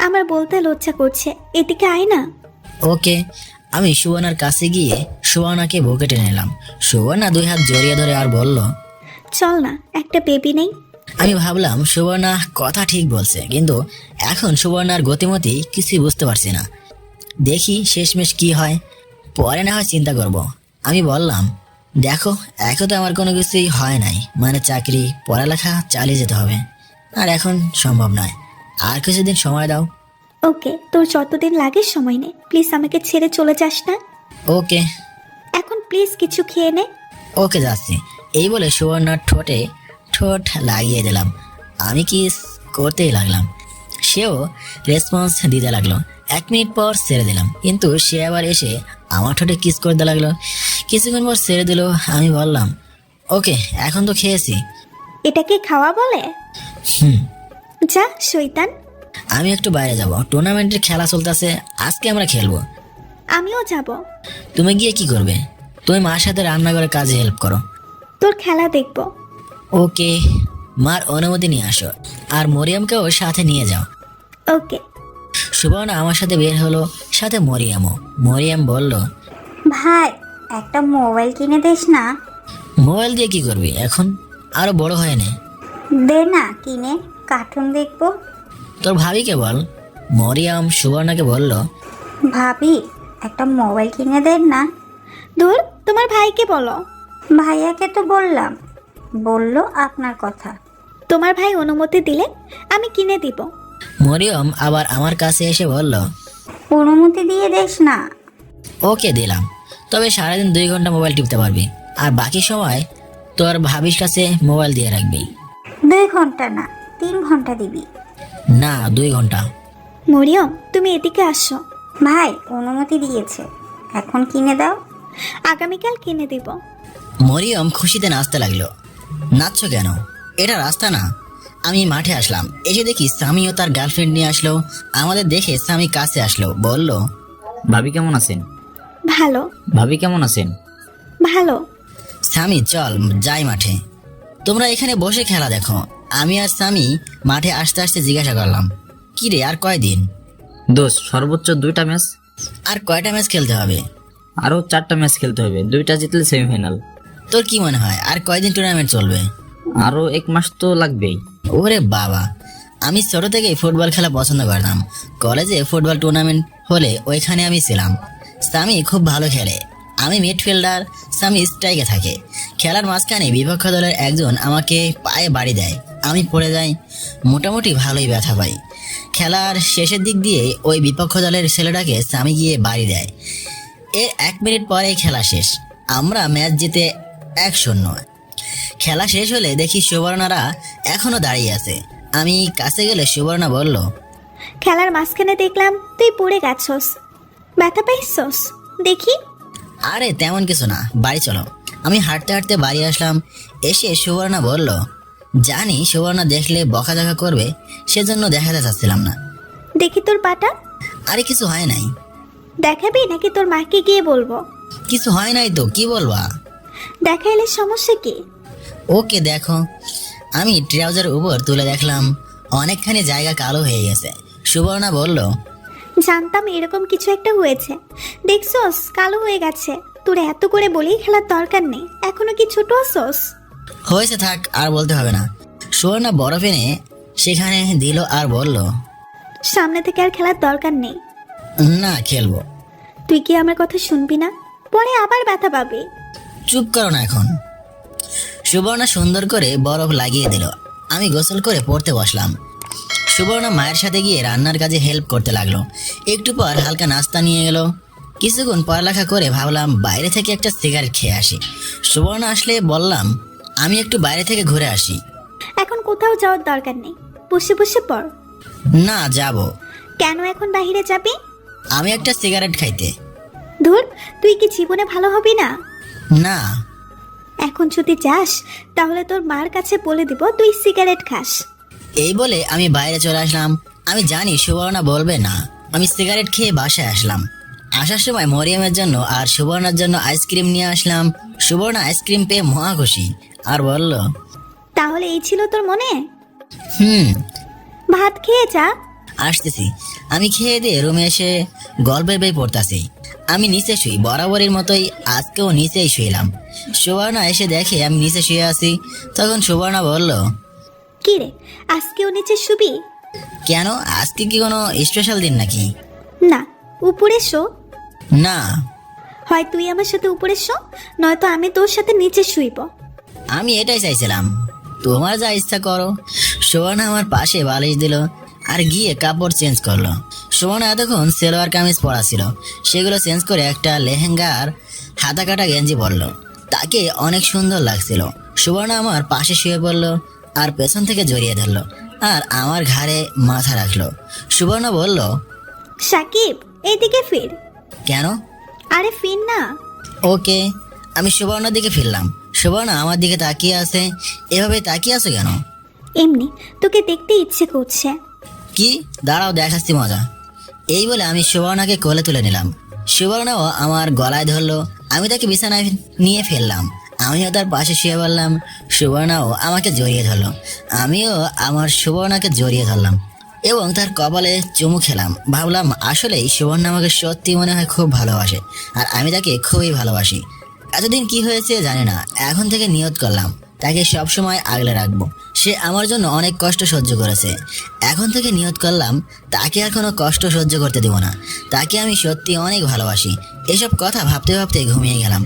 আমার বলতে লজ্জা করছে, এদিকে আয় না। ওকে। আমি সুবর্ণার কাছে গিয়ে সুবর্ণাকে বুকে টেনে নিলাম। সুবর্ণা 2 হাত জড়িয়ে ধরে আর বলল, চল না, একটা বেবি নেই। আমি ভাবলাম সুবর্ণা কথা ঠিক বলছে, কিন্তু এখন সুবর্ণার গতিমতি কিছুই বুঝতে পারছি না। দেখি শেষমেশ কি হয়, পরে না হয় চিন্তা করব। আমি বললাম, দেখো এখন তো আমার কোনো কিছুই হয় নাই, মানে চাকরি পড়ালেখা চালিয়ে যেতে হবে, আর এখন সম্ভব নয়। আর কিছুদিন সময় দাও। ওকে, তোর যতদিন লাগে সময় নে, প্লিজ আমাকে ছেড়ে চলে যাস না। ওকে। এখন প্লিজ কিছু খেয়ে নে। ওকে যাচ্ছি। এই বলে সুবর্ণার ঠোঁটে ঠোঁট লাগিয়ে দিলাম। আমি কিস করতেই লাগলাম, সেও রেসপন্স দিতে লাগলো। 1 মিনিট পর ছেড়ে দিলাম, কিন্তু সে আবার এসে আমার ঠোঁটে কিস করতে লাগলো। কিছুক্ষণ পর ছেড়ে দিল। আমি বললাম, ওকে এখন তো খেয়েছি। এটাকে খাওয়া বলে? হুম। যা শয়তান। আমি একটু বাইরে যাব, টুর্নামেন্টের খেলা চলতেছে, আজকে আমরা খেলবো। আমিও যাব। তুমি গিয়ে কি করবে? তুমি মার সাথে রান্নাঘরের কাজে হেল্প করো। তোর খেলা দেখব। ওকে। মার অনুমতি নিয়ে আসো, আর মরিয়মকেও সাথে নিয়ে যাও। ওকে। সুবর্ণা আমার সাথে বের হলো, সাথে মরিয়মও। মরিয়ম বলল, ভাই একটা মোবাইল কিনে দিস না। মোবাইল দিয়ে কি করবি এখন? আরো বড় হয় না। দে না কিনে, কার্টুন দেখবো। তোর ভাবিকে বল। মরিয়ম সুবর্ণাকে বলল, ভাবি একটা মোবাইল কিনে দেন না। দূর, তোমার ভাইকে বলো। ভাইয়াকে তো বললাম, বললো আপনার কথা। তোমার ভাই অনুমতি দিলে আমি কিনে দিব। মরিয়ম আবার আমার কাছে এসে বলল, অনুমতি দিয়ে দেস না। ওকে দিলাম, তবে সারাদিন 2 ঘন্টা মোবাইল টিপতে পারবি, আর বাকি সময় তোর ভাবির কাছে মোবাইল দিয়ে রাখবি। 2 ঘন্টা না, 3 ঘন্টা দিবি। না, 2 ঘন্টা। মরিয়ম, তুমি এদিকে আসো। ভাই অনুমতি দিয়েছে, এখন কিনে দাও। আগামীকাল কিনে দিব। মরিয়ম খুশিতে নাচতে লাগলো। নাচছো কেন? এটা রাস্তা না। আমি মাঠে আসলাম, এসে দেখি সামি ও তার গার্লফ্রেন্ড নিয়ে আসলো। আমাদের দেখে সামি কাছে আসলো, বলল, ভাবি কেমন আছেন? ভালো। ভাবি কেমন আছেন? ভালো। সামি চল যাই মাঠে। তোমরা এখানে বসে খেলা দেখো। আমি আর সামি মাঠে আসতে আসতে জিজ্ঞাসা করলাম, কি রে আর কয়দিন? দোস্ত সর্বোচ্চ 2টা ম্যাচ, আর কয়টা ম্যাচ খেলতে হবে? আরো 4টা ম্যাচ খেলতে হবে, 2টা জিতলে সেমিফাইনাল। তোর কি মনে হয় আর কয়দিন টুর্নামেন্ট চলবে? আরো 1 মাস তো লাগবেই। ওরে বাবা, আমি ছোট থেকেই ফুটবল খেলা পছন্দ করতাম। কলেজে ফুটবল টুর্নামেন্ট হলে ওইখানে আমি ছিলাম। সামি খুব ভালো খেলে। আমি মিডফিল্ডার, সামি স্ট্রাইকে থাকে। খেলার মাঝখানে বিপক্ষ দলের একজন আমাকে পায়ে বাড়ি দেয়, আমি পড়ে যাই। মোটামুটি ভালোই ব্যথা পাই। খেলার শেষের দিক দিয়ে ওই বিপক্ষ দলের ছেলেটাকে সামি গিয়ে বাড়ি দেয়। এর 1 মিনিট পরেই খেলা শেষ। আমরা ম্যাচ জিতে 1-0। খেলা শেষ হলে দেখি সুবর্ণারা এখনো দাঁড়িয়ে আছে। আমি কাছে গেলে সুবর্ণা বলল, খেলার মাঝখানে দেখলাম তুই পড়ে গেছস, ব্যথা পাইছস দেখি। আরে তেমন কিছু না, বাড়ি চলো। আমি হাঁটতে হাঁটতে বাড়ি আসলাম। এসে সুবর্ণা বলল, জানি সুবর্ণা দেখলে বকাঝকা করবে, সেজন্য দেখাতে চাচ্ছিলাম না। দেখি তোর পাটা। আরে কিছু হয় নাই। দেখাবি নাকি তোর মাকে গিয়ে বলবো? কিছু হয় নাই তো কি বলবা? দেখাইলে সমস্যা কি? ওকে দেখো। আমি ট্রাউজার উপর তুলে দেখলাম অনেকখানি জায়গা কালো হয়ে গেছে। সুবর্ণা বলল, জানতাম এরকম কিছু একটা হয়েছে। দেখছস কালো হয়ে গেছে। তোর এত করে বলেই খেলার দরকার নেই, এখনো কি ছোট আসস? হয়েছে, থাক, আর বলতে হবে না। সুবর্ণা বরফ এনে সেখানে দিল আর বলল, সামনে থেকে আর খেলার দরকার নেই। না, খেলবো। তুই কি আমার কথা শুনবি না? পরে আবার ব্যথা পাবে। চুপ করো না এখন। সুবর্ণা সুন্দর করে বরফ লাগিয়ে দিল। আমি গোসল করে পড়তে বসলাম। সুবর্ণা মায়ের সাথে গিয়ে রান্নার কাজে হেল্প করতে লাগলো। একটু পর হালকা নাস্তা নিয়ে গেল। কিছুক্ষণ পড়ালেখা করে ভাবলাম বাইরে থেকে একটা সিগারেট খেয়ে আসি। সুবর্ণা আসলে বললাম, আমি একটু বাইরে থেকে ঘুরে আসি। এখন কোথাও যাওয়ার দরকার নেই, বসে বসে পড়। না, যাব। কেন এখন বাইরে যাবি? আমি একটা সিগারেট খাইতে। ধুর, তুই কি জীবনে ভালো হবি না? না। এখন যদি যাস তাহলে তোর মার কাছে বলে দিব তুই সিগারেট খাস। এই বলে আমি বাইরে চলে আসলাম। আমি জানি সুবর্ণা বলবে না। আমি সিগারেট খেয়ে বাসায় আসলাম। আসার সময় মরিয়মের জন্য আর সুবর্ণার জন্য আইসক্রিম নিয়ে আসলাম। সুবর্ণা আইসক্রিম পেয়ে মহা খুশি আর বলল, তাহলে এই ছিল তোর মনে? হুম, ভাত খেয়ে যা। আসতেছি। আমি খেয়ে দিয়ে রুমে এসে গল্পের বই পড়তাছি। আমি নিচে শুই, বরাবরের মতোই আজকেও নিচেই শুইলাম। সুবর্ণা এসে দেখে আমি নিচে শুয়ে আছি। তখন সুবর্ণা বলল, কি রে, আজকেও নিচে শুবি? কেন, আজকে কি কোনো স্পেশাল দিন নাকি? না, উপরে শো। না। হয় তুই আমার সাথে উপরে শো, নয়তো আমি তোর সাথে নিচে শুইব। আমি এটাই চাইছিলাম, তোমার যা ইচ্ছা করো। সুবর্ণা আমার পাশে বালিশ দিল আর গিয়ে কাপড় চেঞ্জ করলো। সুবর্ণা এতক্ষণ সেলোয়ার কামিজ পরা ছিল, সেগুলো চেঞ্জ করে একটা লেহেঙ্গার হাতা কাটা গেঞ্জি পরলো। তাকে অনেক সুন্দর লাগছিল। সুবর্ণা আমার পাশে শুয়ে পড়লো আর পেছন থেকে জড়িয়ে ধরলো আর আমার ঘাড়ে মাথা রাখলো। সুবর্ণা বলল, সাকিব, এইদিকে ফির। কেন? আরে ফির না। ওকে। আমি সুবর্ণার দিকে ফিরলাম। সুবর্ণা আমার দিকে তাকিয়ে আছে। এভাবে তাকিয়ে আছো কেন? এমনি, তোকে দেখতে ইচ্ছে করছে। কি? দাঁড়াও, দেখাচ্ছি মজা। এই বলে আমি সুবর্ণাকে কোলে তুলে নিলাম। সুবর্ণাও আমার গলায় ধরলো। আমি তাকে বিছানায় নিয়ে ফেললাম। আমিও তার পাশে শুয়ে পড়লাম। সুবর্ণাও আমাকে জড়িয়ে ধরলো। আমিও আমার সুবর্ণাকে জড়িয়ে ধরলাম এবং তার কপালে চুমু খেলাম। ভাবলাম আসলেই সুবর্ণা আমাকে সত্যি মনে হয় খুব ভালোবাসে আর আমি তাকে খুবই ভালোবাসি। এতদিন কি হয়েছে জানি না, এখন থেকে নিয়ত করলাম তাকে সবসময় আগলে রাখবো। সে আমার জন্য অনেক কষ্ট সহ্য করেছে। এখন থেকে নিয়ত করলাম তাকে আর কোনো কষ্ট সহ্য করতে দেব না। তাকে আমি সত্যি অনেক ভালোবাসি। এসব কথা ভাবতে ভাবতে ঘুমিয়ে গেলাম।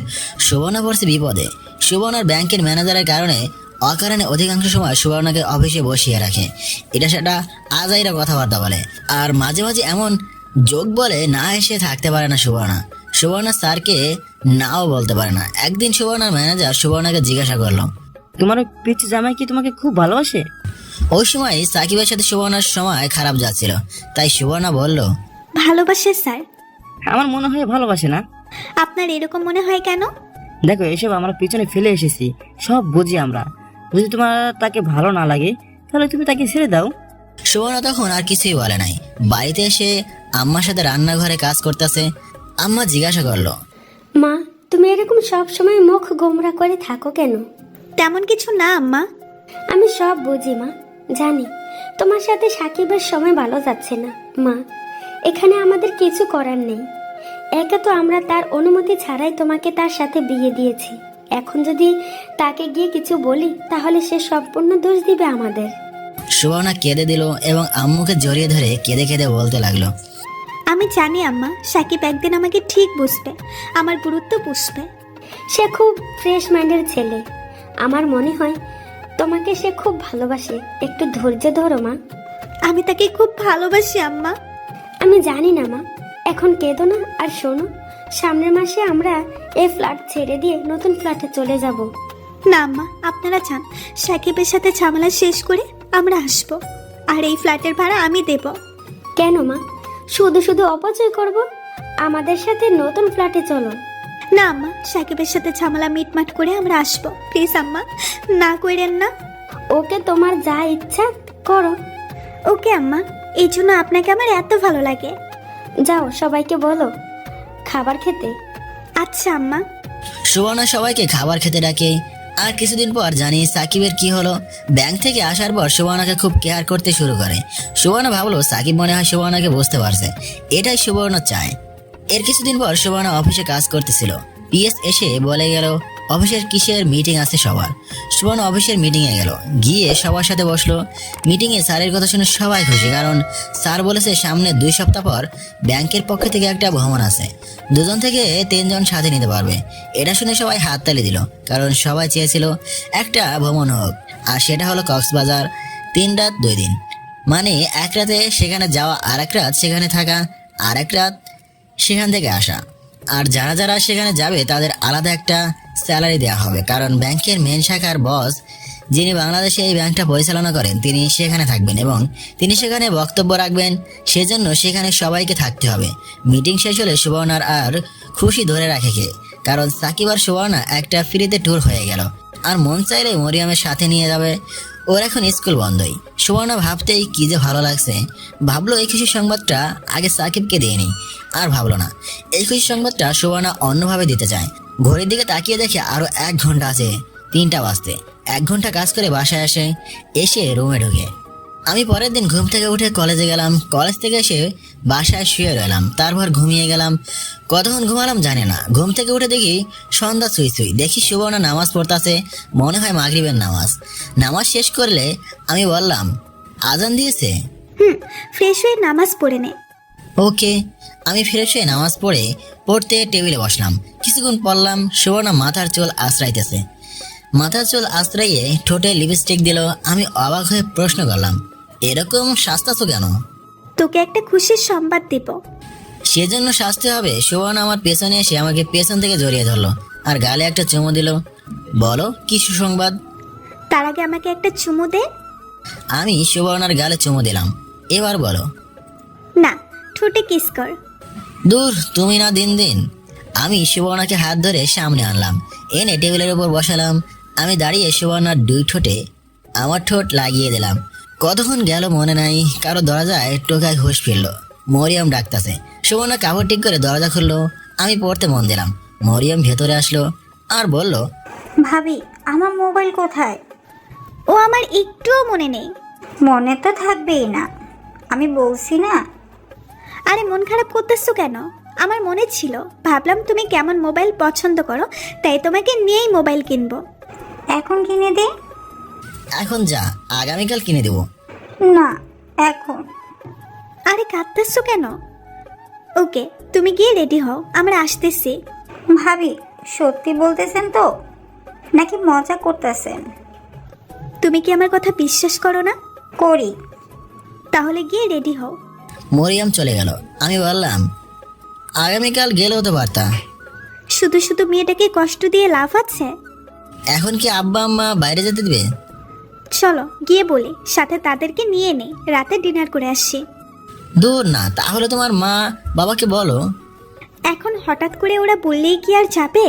সুবর্ণা পড়ছে বিপদে। সুবর্ণার ব্যাংকের ম্যানেজারের কারণে অকারণে অধিকাংশ সময় সুবর্ণাকে অফিসে বসিয়ে রাখে। এটা সেটা আজাইরা কথাবার্তা বলে আর মাঝে মাঝে এমন যোগ বলে না এসে থাকতে পারে না সুবর্ণা। সুবর্ণা স্যারকে নাও বলতে পারে না। একদিন সুবর্ণার ম্যানেজার সুবর্ণাকে জিজ্ঞাসা করলো, তোমার ওই পিচ্ছি জামাই কি তোমাকে খুব ভালোবাসে? ওই সময় সাকিবের সাথে সুবর্ণার সময় খারাপ যাচ্ছিল, তাই সুবর্ণা বলল, ভালোবাসে স্যার। আমার মনে হয় ভালোবাসে না। আপনার এরকম মনে হয় কেন? দেখো, এসব আমরা পিছনে ফেলে এসেছি, সব বুঝি আমরা। যদি তোমার তাকে ভালো না লাগে তাহলে তুমি তাকে ছেড়ে দাও। সুবর্ণা তখন আর কিছুই বলে নাই। বাড়িতে এসে আম্মার সাথে রান্নাঘরে কাজ করতেছে। আম্মা জিজ্ঞাসা করলো, মা, তুমি এরকম সব সময় মুখ গোমরা করে থাকো কেন? তেমন কিছু না আম্মা। আমি সব বুঝি মা, জানি তোমার সাথে সাকিবের সময় ভালো যাচ্ছে না। মা, এখানে আমাদের কিছু করার নেই। একে তো আমরা তার অনুমতি ছাড়াই তোমাকে তার সাথে বিয়ে দিয়েছি। এখন যদি তাকে গিয়ে কিছু বলি তাহলে সে সম্পূর্ণ দোষ দিবে আমাদের। সুবর্ণা কেঁদে দিল এবং আম্মুকে জড়িয়ে ধরে কেঁদে কেঁদে বলতে লাগলো, আমি জানি আম্মা, সাকিব একদিন আমাকে ঠিক বুঝবে, আমার গুরুত্ব বুঝবে। সে খুব ফ্রেশ মাইন্ডের ছেলে। আমার মনে হয় তোমাকে সে খুব ভালোবাসে। একটু ধৈর্য ধরো মা। আমি তাকে খুব ভালোবাসি আম্মা। আমি জানি না মা, এখন কেঁদো না। আর শোনো, সামনের মাসে আমরা এই ফ্ল্যাট ছেড়ে দিয়ে নতুন ফ্ল্যাটে চলে যাব। না আম্মা, আপনারা যান। সাকিবের সাথে ঝামেলা শেষ করে আমরা আসবো, আর এই ফ্ল্যাটের ভাড়া আমি দেব। কেন মা, শুধু শুধু অপচয় করব? আমাদের সাথে নতুন ফ্ল্যাটে চলো। না আম্মা, সাকিবের সাথে ঝামেলা মিটমাট করে আমরা আসবো। প্লিজ আম্মা, না কইরেন না। ওকে, তোমার যা ইচ্ছা করো। ওকে আম্মা, এই জন্য আপনাকে আমার এত ভালো লাগে। যাও, সবাইকে বলো খাবার খেতে। আচ্ছা আম্মা। সুবর্ণা সবাইকে খাবার খেতে ডাকে। আর কিছুদিন পর জানি সাকিবের কি হলো। ব্যাংক থেকে আসার পর সুবর্ণাকে খুব কেয়ার করতে শুরু করে। সুবর্ণা ভাবলো সাকিব মনে হয় সুবর্ণাকে বুঝতে পারছে, এটাই সুবর্ণা চায়। এর কিছুদিন পর সুবর্ণা অফিসে কাজ করতেছিল। পিএস এসে বলে গেল অফিসের কিসের মিটিং আছে সবার। সুবর্ণা অফিসের মিটিংয়ে গেল, গিয়ে সবার সাথে বসলো। মিটিংয়ে স্যারের কথা শুনে সবাই খুশি, কারণ স্যার বলেছে সামনে 2 সপ্তাহ পর ব্যাংকের পক্ষ থেকে একটা ভ্রমণ আছে, 2 জন থেকে 3 জন সাথে নিতে পারবে। এটা শুনে সবাই হাততালি দিল, কারণ সবাই চেয়েছিল একটা ভ্রমণ হোক, আর সেটা হলো কক্সবাজার। 3 রাত 2 দিন, মানে 1 রাতে সেখানে যাওয়া, আর 1 রাত সেখানে থাকা, আর 1 রাত সেখান থেকে আসা। আর যারা যারা সেখানে যাবে তাদের আলাদা একটা স্যালারি দেওয়া হবে, কারণ ব্যাংকের মেন শাখার বস যিনি বাংলাদেশে এই ব্যাংকটা পরিচালনা করেন তিনি সেখানে থাকবেন এবং তিনি সেখানে বক্তব্য রাখবেন, সেজন্য সেখানে সবাইকে থাকতে হবে। মিটিং শেষ হলে সুবর্ণার আর খুশি ধরে রাখে কে, কারণ সাকিব আর সুবর্ণা একটা ফ্রিতে ট্যুর হয়ে গেল। আর মন চাইলে মরিয়মের সাথে নিয়ে যাবে, ওর এখন স্কুল বন্ধই। সুবর্ণা ভাবতেই কি যে ভালো লাগছে। ভাবলো এই খুশি সংবাদটা আগে সাকিবকে দিয়ে নিই, আর ভাবলো না এই খুশি সংবাদটা সুবর্ণা অন্যভাবে দিতে চায়। ঘড়ির দিকে তাকিয়ে দেখে আরো 1 ঘন্টা আছে 3টা বাজতে। 1 ঘন্টা কাজ করে বাসায় এসে রুমে ঢুকে আমি পরের দিন ঘুম থেকে উঠে কলেজে গেলাম। কলেজ থেকে এসে বাসায় শুয়ে রইলাম, তারপর ঘুমিয়ে গেলাম। কতক্ষণ ঘুমালাম জানি না। ঘুম থেকে উঠে দেখি সন্ধ্যা ছুঁই, দেখি সুবর্ণা নামাজ পড়তাছে, মনে হয় মাগরিবের নামাজ। নামাজ শেষ করলে আমি বললাম আজান দিয়েছে। ফ্রেশ হয়ে নামাজ পড়ে নে। ওকে। আমি ফ্রেশ হয়ে নামাজ পড়তে টেবিলে বসলাম। কিছুক্ষণ পড়লাম, সুবর্ণা মাথার চুল আশ্রাইতেছে। মাথার চুল আশ্রাইয়ে ঠোঁটে লিপস্টিক দিল। আমি অবাক হয়ে প্রশ্ন করলাম এরকম সাজতাছো কেন? তোকে একটা খুশির সংবাদ দিব। সেজন্য সাজতে হবে? সুবর্ণা আমার পেছনে এসে আমাকে পেছন থেকে জড়িয়ে ধরলো আর গালে একটা চুমু দিল। বলো কি সুসংবাদ? তার আগে আমাকে একটা চুমু দে। আমি সুবর্ণার গালে চুমু দিলাম। এবার বলো। না, ঠোঁটে কিস কর। দূর, তুমি না দিন দিন। আমি সুবর্ণাকে হাত ধরে সামনে আনলাম, এনে টেবিলের উপর বসালাম। আমি দাঁড়িয়ে সুবর্ণার 2 ঠোঁটে আমার ঠোঁট লাগিয়ে দিলাম। কতক্ষণ গেল মনে নাই। কারো দরজায় টোকায় হুঁশ ফিরল। মরিয়ম ডাকতেছে। সুবর্ণা কাপড় ঠিক করে দরজা খুললো। আমি পড়তে মন দিলাম। মরিয়ম ভেতরে আসলো আর বলল ভাবি, আমার মোবাইল কোথায়? ও আমার একটুও মনে নেই। মনে তো থাকবেই না, আমি বলছি না। আরে মন খারাপ করতেছো কেন? আমার মনে ছিল, ভাবলাম তুমি কেমন মোবাইল পছন্দ করো, তাই তোমাকে নিয়েই মোবাইল কিনবো। এখন কিনে দে। এখন যা, আগামীকাল কিনে দেবো। না, এখন। আরে কাঁদতেছো কেন? ওকে, তুমি গিয়ে রেডি হও, আমরা আসতেছি। ভাবি, সত্যি বলতেছেন তো নাকি মজা করতেছেন? তুমি কি আমার কথা বিশ্বাস করো না? করি। তাহলে গিয়ে রেডি হও। মরিয়ম চলে গেল। আমি বললাম আগামীকাল গেলেও তো পারতা। শুধু শুধু মেয়েটাকে কষ্ট দিয়ে লাভ আছে? এখন কি আব্বা আম্মা বাইরে যেতে দিবে? চলো গিয়ে বলি, সাথে তাদেরকে নিয়ে নেই, রাতে ডিনার করে আসছি। দূর না, তাহলে তোমার মা বাবাকে বলো। এখন হঠাৎ করে ওরা বললেই কি আর যাবে?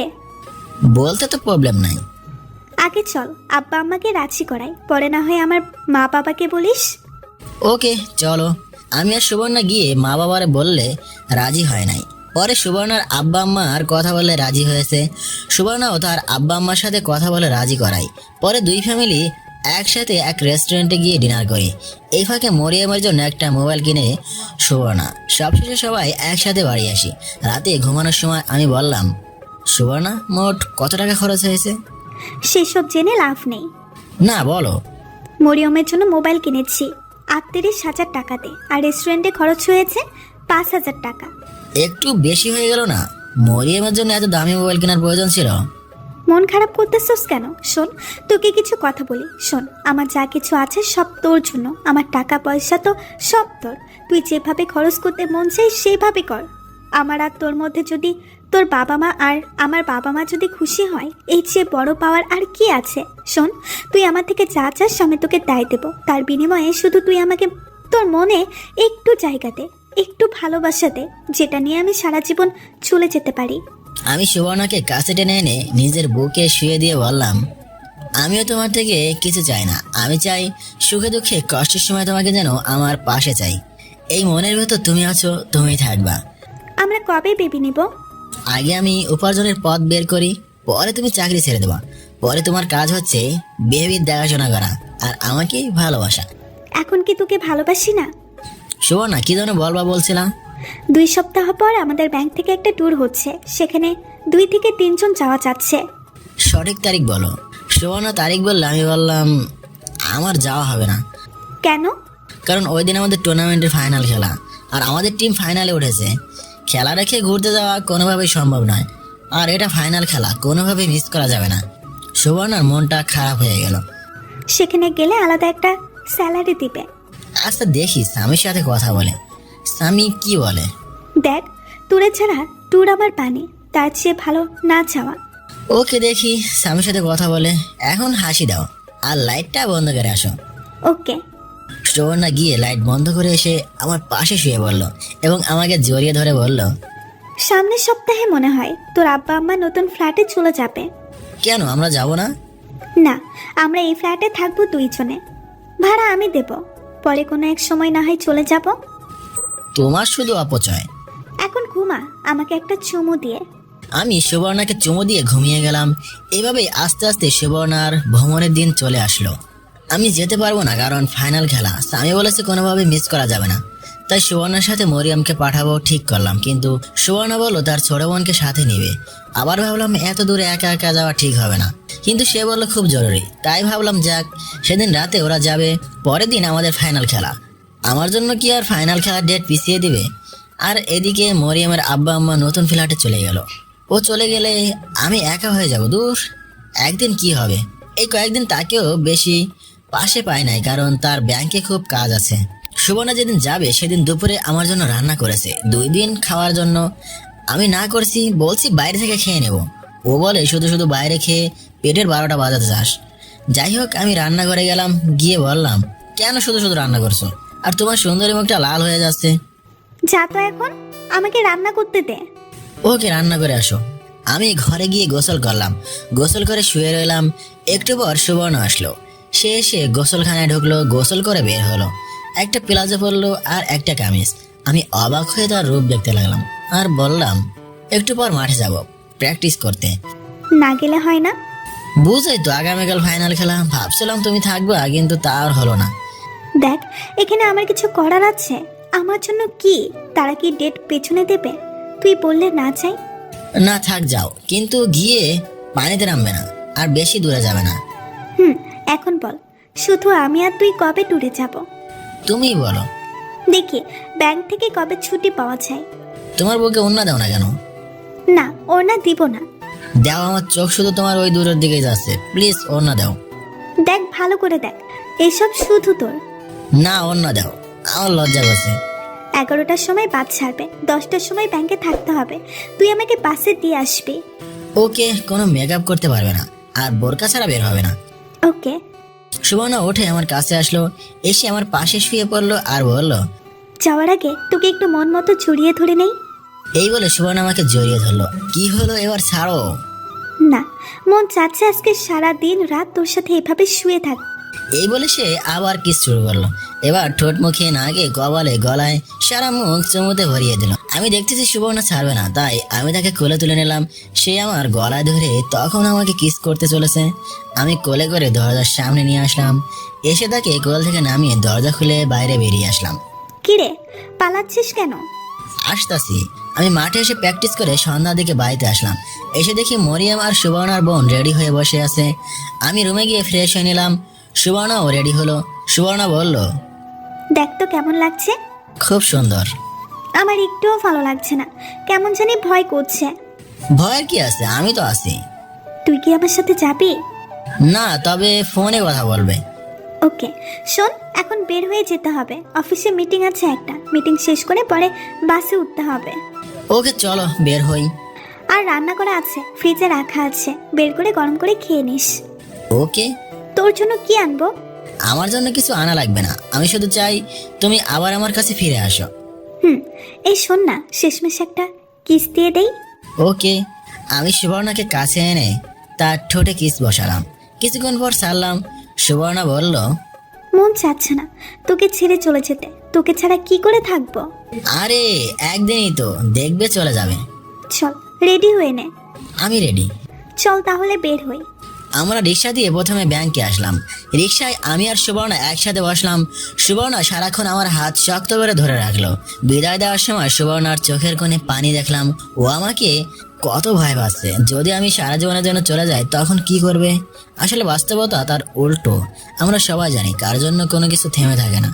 বলতে তো প্রবলেম নাই। আগে চল আব্বা আম্মাকে রাজি করাই, পরে না হয় আমার মা বাবাকে বলিস। ওকে চলো। আমি আর সুবর্ণা গিয়ে মা বাবারে বললে রাজি হয় নাই। পরে সুবর্ণার আব্বা আম্মা আর কথা বলে রাজি হয়েছে। সুবর্ণাও তার আব্বা আম্মার সাথে কথা বলে রাজি করাই। পরে 2 ফ্যামিলি একসাথে এক রেস্টুরেন্টে গিয়ে ডিনার করি। এই ফাঁকে মরিয়মের জন্য একটা মোবাইল কিনে সুবর্ণা। সবশেষে সবাই একসাথে বাড়ি আসি। রাতে ঘুমানোর সময় আমি বললাম সুবর্ণা, মোট কত টাকা খরচ হয়েছে? সেসব জেনে লাভ নেই। না বলো। মরিয়মের জন্য মোবাইল কিনেছি 38,000 টাকাতে, আর রেস্টুরেন্টে খরচ হয়েছে 5,000 টাকা। একটু বেশি হয়ে গেল না? মরিয়মের জন্য এত দামি মোবাইল কেনার প্রয়োজন ছিল? মন খারাপ করতেছস কেন? শোন, তোকে কিছু কথা বলি। শোন, আমার যা কিছু আছে সব তোর জন্য। আমার টাকা পয়সা তো সব তোর। তুই যেভাবে খরচ করতে মন চাই সেইভাবে কর। আমার আর তোর মধ্যে যদি তোর বাবা মা আর আমার বাবা মা যদি খুশি হয়, এই চেয়ে বড় পাওয়ার আর কি আছে? শোন, তুই আমার থেকে যা চাস আমি তোকে তাই দেবো। তার বিনিময়ে শুধু তুই আমাকে তোর মনে একটু জায়গা দে, একটু ভালোবাসা দে, যেটা নিয়ে আমি সারা জীবন চলে যেতে পারি। আমি সুবর্ণাকে কাছে টেনে এনে নিজের বুকে শুয়ে দিয়ে বললাম আমিও তোমার থেকে কিছু চাই না। আমি চাই সুখে দুঃখে কষ্টের সময় তোমাকে যেন আমার পাশে চাই। এই মনের ভেতর তুমি আছো, তুমিই থাকবা। আমরা কবে বেবি নিব? আগে আমি উপার্জনের পথ বের করি, পরে তুমি চাকরি ছেড়ে দেবা। পরে তোমার কাজ হচ্ছে বেবির দেখাশোনা করা আর আমাকে ভালোবাসা। এখন কি তোকে ভালোবাসি না? সুবর্ণা কি যেন বলবা বলছিলাম? 2 সপ্তাহ পর আমাদের ব্যাংক থেকে একটা ট্যুর হচ্ছে, সেখানে 2 থেকে 3 জন যাওয়া যাচ্ছে। সঠিক তারিখ বলো। সুবর্ণা তারিখ বললে আমি বললাম আমার যাওয়া হবে না, কেন? কারণ ওই দিন আমাদের টুর্নামেন্টের ফাইনাল খেলা আর আমাদের টিম ফাইনালে উঠেছে। খেলা রেখে ঘুরতে যাওয়া কোনোভাবেই সম্ভব নয়, আর এটা ফাইনাল খেলা, কোনোভাবেই মিস করা যাবে না। সুবর্ণার মনটা খারাপ হয়ে গেল। সেখানে গেলে আলাদা একটা স্যালারি দিবে। আচ্ছা দেখি স্বামীর সাথে কথা বলে, স্বামী কি বলে। দেখ, ট্যুরে ছাড়া ট্যুর আমার পানি, তার চেয়ে ভালো না যাওয়া। ওকে দেখি স্বামীর সাথে কথা বলে। এখন হাসি দাও আর লাইটটা বন্ধ করে আসো। ওকে। সুবর্ণা গিয়ে লাইট বন্ধ করে এসে আমার পাশে শুয়ে বলল এবং আমাকে জড়িয়ে ধরে বলল, সামনের সপ্তাহে মনে হয় তোর আব্বা আম্মা নতুন ফ্ল্যাটে চলে যাবে। কেন আমরা যাব না? না, আমরা এই ফ্ল্যাটে থাকবো 2 জনে, ভাড়া আমি দেব, পরে কোনো এক সময় না হয় চলে যাব। তোমার শুধু অপচয়। এখন ঘুমা, আমাকে একটা চুমু দিয়ে। আমি সুবর্ণাকে চুমু দিয়ে ঘুমিয়ে গেলাম। এভাবেই আস্তে আস্তে সুবর্ণার ভ্রমণের দিন চলে আসলো। আমি যেতে পারবো না কারণ ফাইনাল খেলা, স্বামী বলেছে কোনোভাবে মিস করা যাবে না। তাই সুবর্ণার সাথে মরিয়মকে পাঠাবো ঠিক করলাম, কিন্তু সুবর্ণা বললো তার ছোট বোনকে সাথে নিবে। আবার ভাবলাম এত দূরে একা একা যাওয়া ঠিক হবে না, কিন্তু সে বললো খুব জরুরি। তাই ভাবলাম যাক, সেদিন রাতে ওরা যাবে। পরের দিন আমাদের ফাইনাল খেলা, আমার জন্য কি আর ফাইনাল খেলার ডেট পিছিয়ে দিবে? আর এদিকে মরিয়মের আব্বা আম্মা নতুন ফ্ল্যাটে চলে গেল। ও চলে গেলে আমি একা হয়ে যাব। দূর, একদিন কি হবে। এই কয়েকদিন তাকেও বেশি পাশে পাই নাই, কারণ তার ব্যাংকে খুব কাজ আছে। সুবর্ণা যেদিন যাবে সেদিন দুপুরে আমার জন্য রান্না করেছে 2 দিন খাওয়ার জন্য। আমি না করছি, বলছি বাইরে থেকে খেয়ে নেব। ও বলে শুধু শুধু বাইরে খেয়ে পেটের 12টা বাজাতে চাস। যাই হোক, আমি রান্না করে গেলাম, গিয়ে বললাম, কেন শুধু শুধু রান্না করছো আর তোমার সুন্দরী মুখটা লাল হয়ে যাচ্ছে? যা তো এখন, আমাকে রান্না করতে দে। ওকে রান্না করে আসো। আমি ঘরে গিয়ে গোসল করলাম, গোসল করে শুয়ে রইলাম। একটু পর সুবর্ণ আসলো। সে এসে গোসলখানায় ঢুকলো, গোসল করে বের হলো। একটা প্লাজো পরলো আর একটা কামিজ। আমি অবাক হয়ে তার রূপ দেখতে লাগলাম আর বললাম, একটু পর মাঠে যাব প্র্যাকটিস করতে। না গেলে হয় না? বুঝই তো আগামীকাল ফাইনাল খেলা, ভাবছিলাম তুমি থাকবা, কিন্তু তা আর হলো না। দেখ, এখানে আমার কিছু করার আছে। আমার জন্য কি তারা কি ডেট পেছনে দেবে? তুই বললে না চাই। না থাক, যাও, কিন্তু গিয়ে পানিতে নামবে না আর বেশি দূরে যাবে না। এখন বল, শুধু আমি আর তুই কবে ট্যুরে যাব? তুমিই বলো। দেখি ব্যাংক থেকে কবে ছুটি পাওয়া যায়। তোমার বউকে অন্য দাও না কেন? না, ওর না দিব না। দাও, আমার চোখ শুধু তোমার ওই দূরের দিকে যাচ্ছে, প্লিজ অন্য দাও। দেখ, ভালো করে দেখ, এসব শুধু তোর। না, অন্য দাও, আমার লজ্জা করছে। 11টার সময় বাস ছাড়বে, 10টার সময় ব্যাংকে থাকতে হবে। তুই আমাকে বাসে দিয়ে আসবি। ওকে, কোনো মেকআপ করতে পারবে না আর বোরকা ছাড়া বের হবে না। ওকে। সুবর্ণা উঠে আমার কাছে আসলো, এসে আমার পাশে শুয়ে পড়লো আর বলল, যাওয়ার আগে তোকে একটু মন মতো জড়িয়ে ধরে নেই। এই বলে সুবর্ণা আমাকে জড়িয়ে ধরলো। কি হলো, এবার ছাড়ো। না, মন চাচ্ছে আজকে সারা দিন রাত তোর সাথে এভাবে শুয়ে থাক। এই বলে সে আবার কিস শুরু করলো। এবার ঠোঁট মুখে নাকে কপালে গলায় সারা মুখ চুমুতে ভরিয়ে দিল। আমি দেখতেছি সুবর্ণা ছাড়বে না, তাই আমি তাকে কোলে তুলে নিলাম। সে আমার গলায় ধরে তখন আমাকে কিস করতে চলেছে। আমি কোলে করে দরজার সামনে নিয়ে আসলাম, এসে তাকে কোল থেকে নামিয়ে দরজা খুলে বাইরে বেরিয়ে আসলাম। কিরে, পালাচ্ছিস কেন? আসতাছি। আমি মাঠে এসে প্র্যাকটিস করে সন্ধ্যার দিকে বাড়িতে আসলাম। এসে দেখি মরিয়ম আর সুবর্ণার বোন রেডি হয়ে বসে আছে। আমি রুমে গিয়ে ফ্রেশ হয়ে নিলাম। সুবর্ণাও রেডি হলো। সুবর্ণা বলল, দেখ তো কেমন লাগছে। খুব সুন্দর। আমার একটুও ভালো লাগছে না, কেমন জানি ভয় করছে। ভয়ের কি আছে, আমি তো আছি। তুই কি আমার সাথে যাবি? না, তবে ফোনে কথা বলবে। ওকে, শোন, এখন বের হয়ে যেতে হবে। অফিসে মিটিং আছে একটা, মিটিং শেষ করে পরে বাসে উঠতে হবে। ওকে চলো বের হই। আর রান্না করা আছে, ফ্রিজে রাখা আছে, বের করে গরম করে খেয়ে নিস। ওকে। তোর জন্য কি আনবো? আমার জন্য কিছু আনা লাগবে না, আমি শুধু চাই তুমি আবার আমার কাছে ফিরে আসো। এই শোন না, শেষমেশ একটা কিস দিয়ে দেই। ওকে। আমি সুবর্ণাকে কাছে এনে তার ঠোঁটে কিস বসালাম। কিছুক্ষণ পর ছাড়লাম। সুবর্ণা বলল, মন চাচ্ছে না তোকে ছেড়ে চলে যেতে, তোকে ছাড়া কি করে থাকবো। আরে একদিনই তো, দেখবে চলে যাবে। চল রেডি হয়ে নে। আমি রেডি। চল তাহলে বের হই। আমরা রিক্সা দিয়ে প্রথমে ব্যাংকে আসলাম। রিক্সায় আমি আর সুবর্ণা একসাথে বসলাম। সুবর্ণা সারাক্ষণ আমার হাত শক্ত করে ধরে রাখলো। বিদায় দেওয়ার সময় সুবর্ণার চোখের কোণে পানি দেখলাম। ও আমাকে কত ভয় পাচ্ছে, যদি আমি সারা জীবনের জন্য চলে যাই তখন কি করবে। আসলে বাস্তবতা তার উল্টো। আমরা সবাই জানি কার জন্য কোনো কিছু থেমে থাকে না।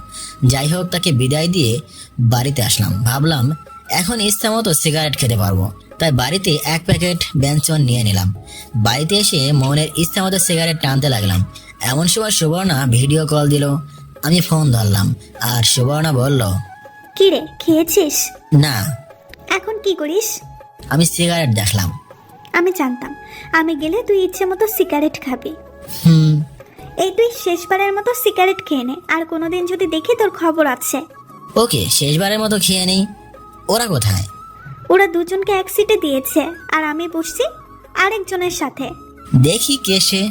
যাই হোক, তাকে বিদায় দিয়ে বাড়িতে আসলাম। ভাবলাম এখন ইচ্ছা মতো সিগারেট খেতে পারবো, তাই বাড়িতে 1 প্যাকেট ব্যঞ্জন নিয়ে নিলাম। বাড়িতে এসে মনের ইচ্ছা মতো সিগারেট টানতে লাগলাম। এমন সময় সুবর্ণা ভিডিও কল দিল। আমি ফোন ধরলাম আর সুবর্ণা বলল, কি রে, খেয়েছিস? না। এখন কি করিস? আমি সিগারেট দেখলাম। আমি জানতাম আমি গেলে তুই ইচ্ছে মতো সিগারেট খাবি। হুম। এই তুই শেষবারের মতো সিগারেট খেয়ে নে, আর কোনোদিন যদি দেখি তোর খবর আছে। ওকে, শেষবারের মতো খেয়ে নেই। ওরা কোথায়? ওরা দুজনকে এক সিটে দিয়েছে, আর আমি বসছি আরেকজনের সাথে। দেখি কে সে।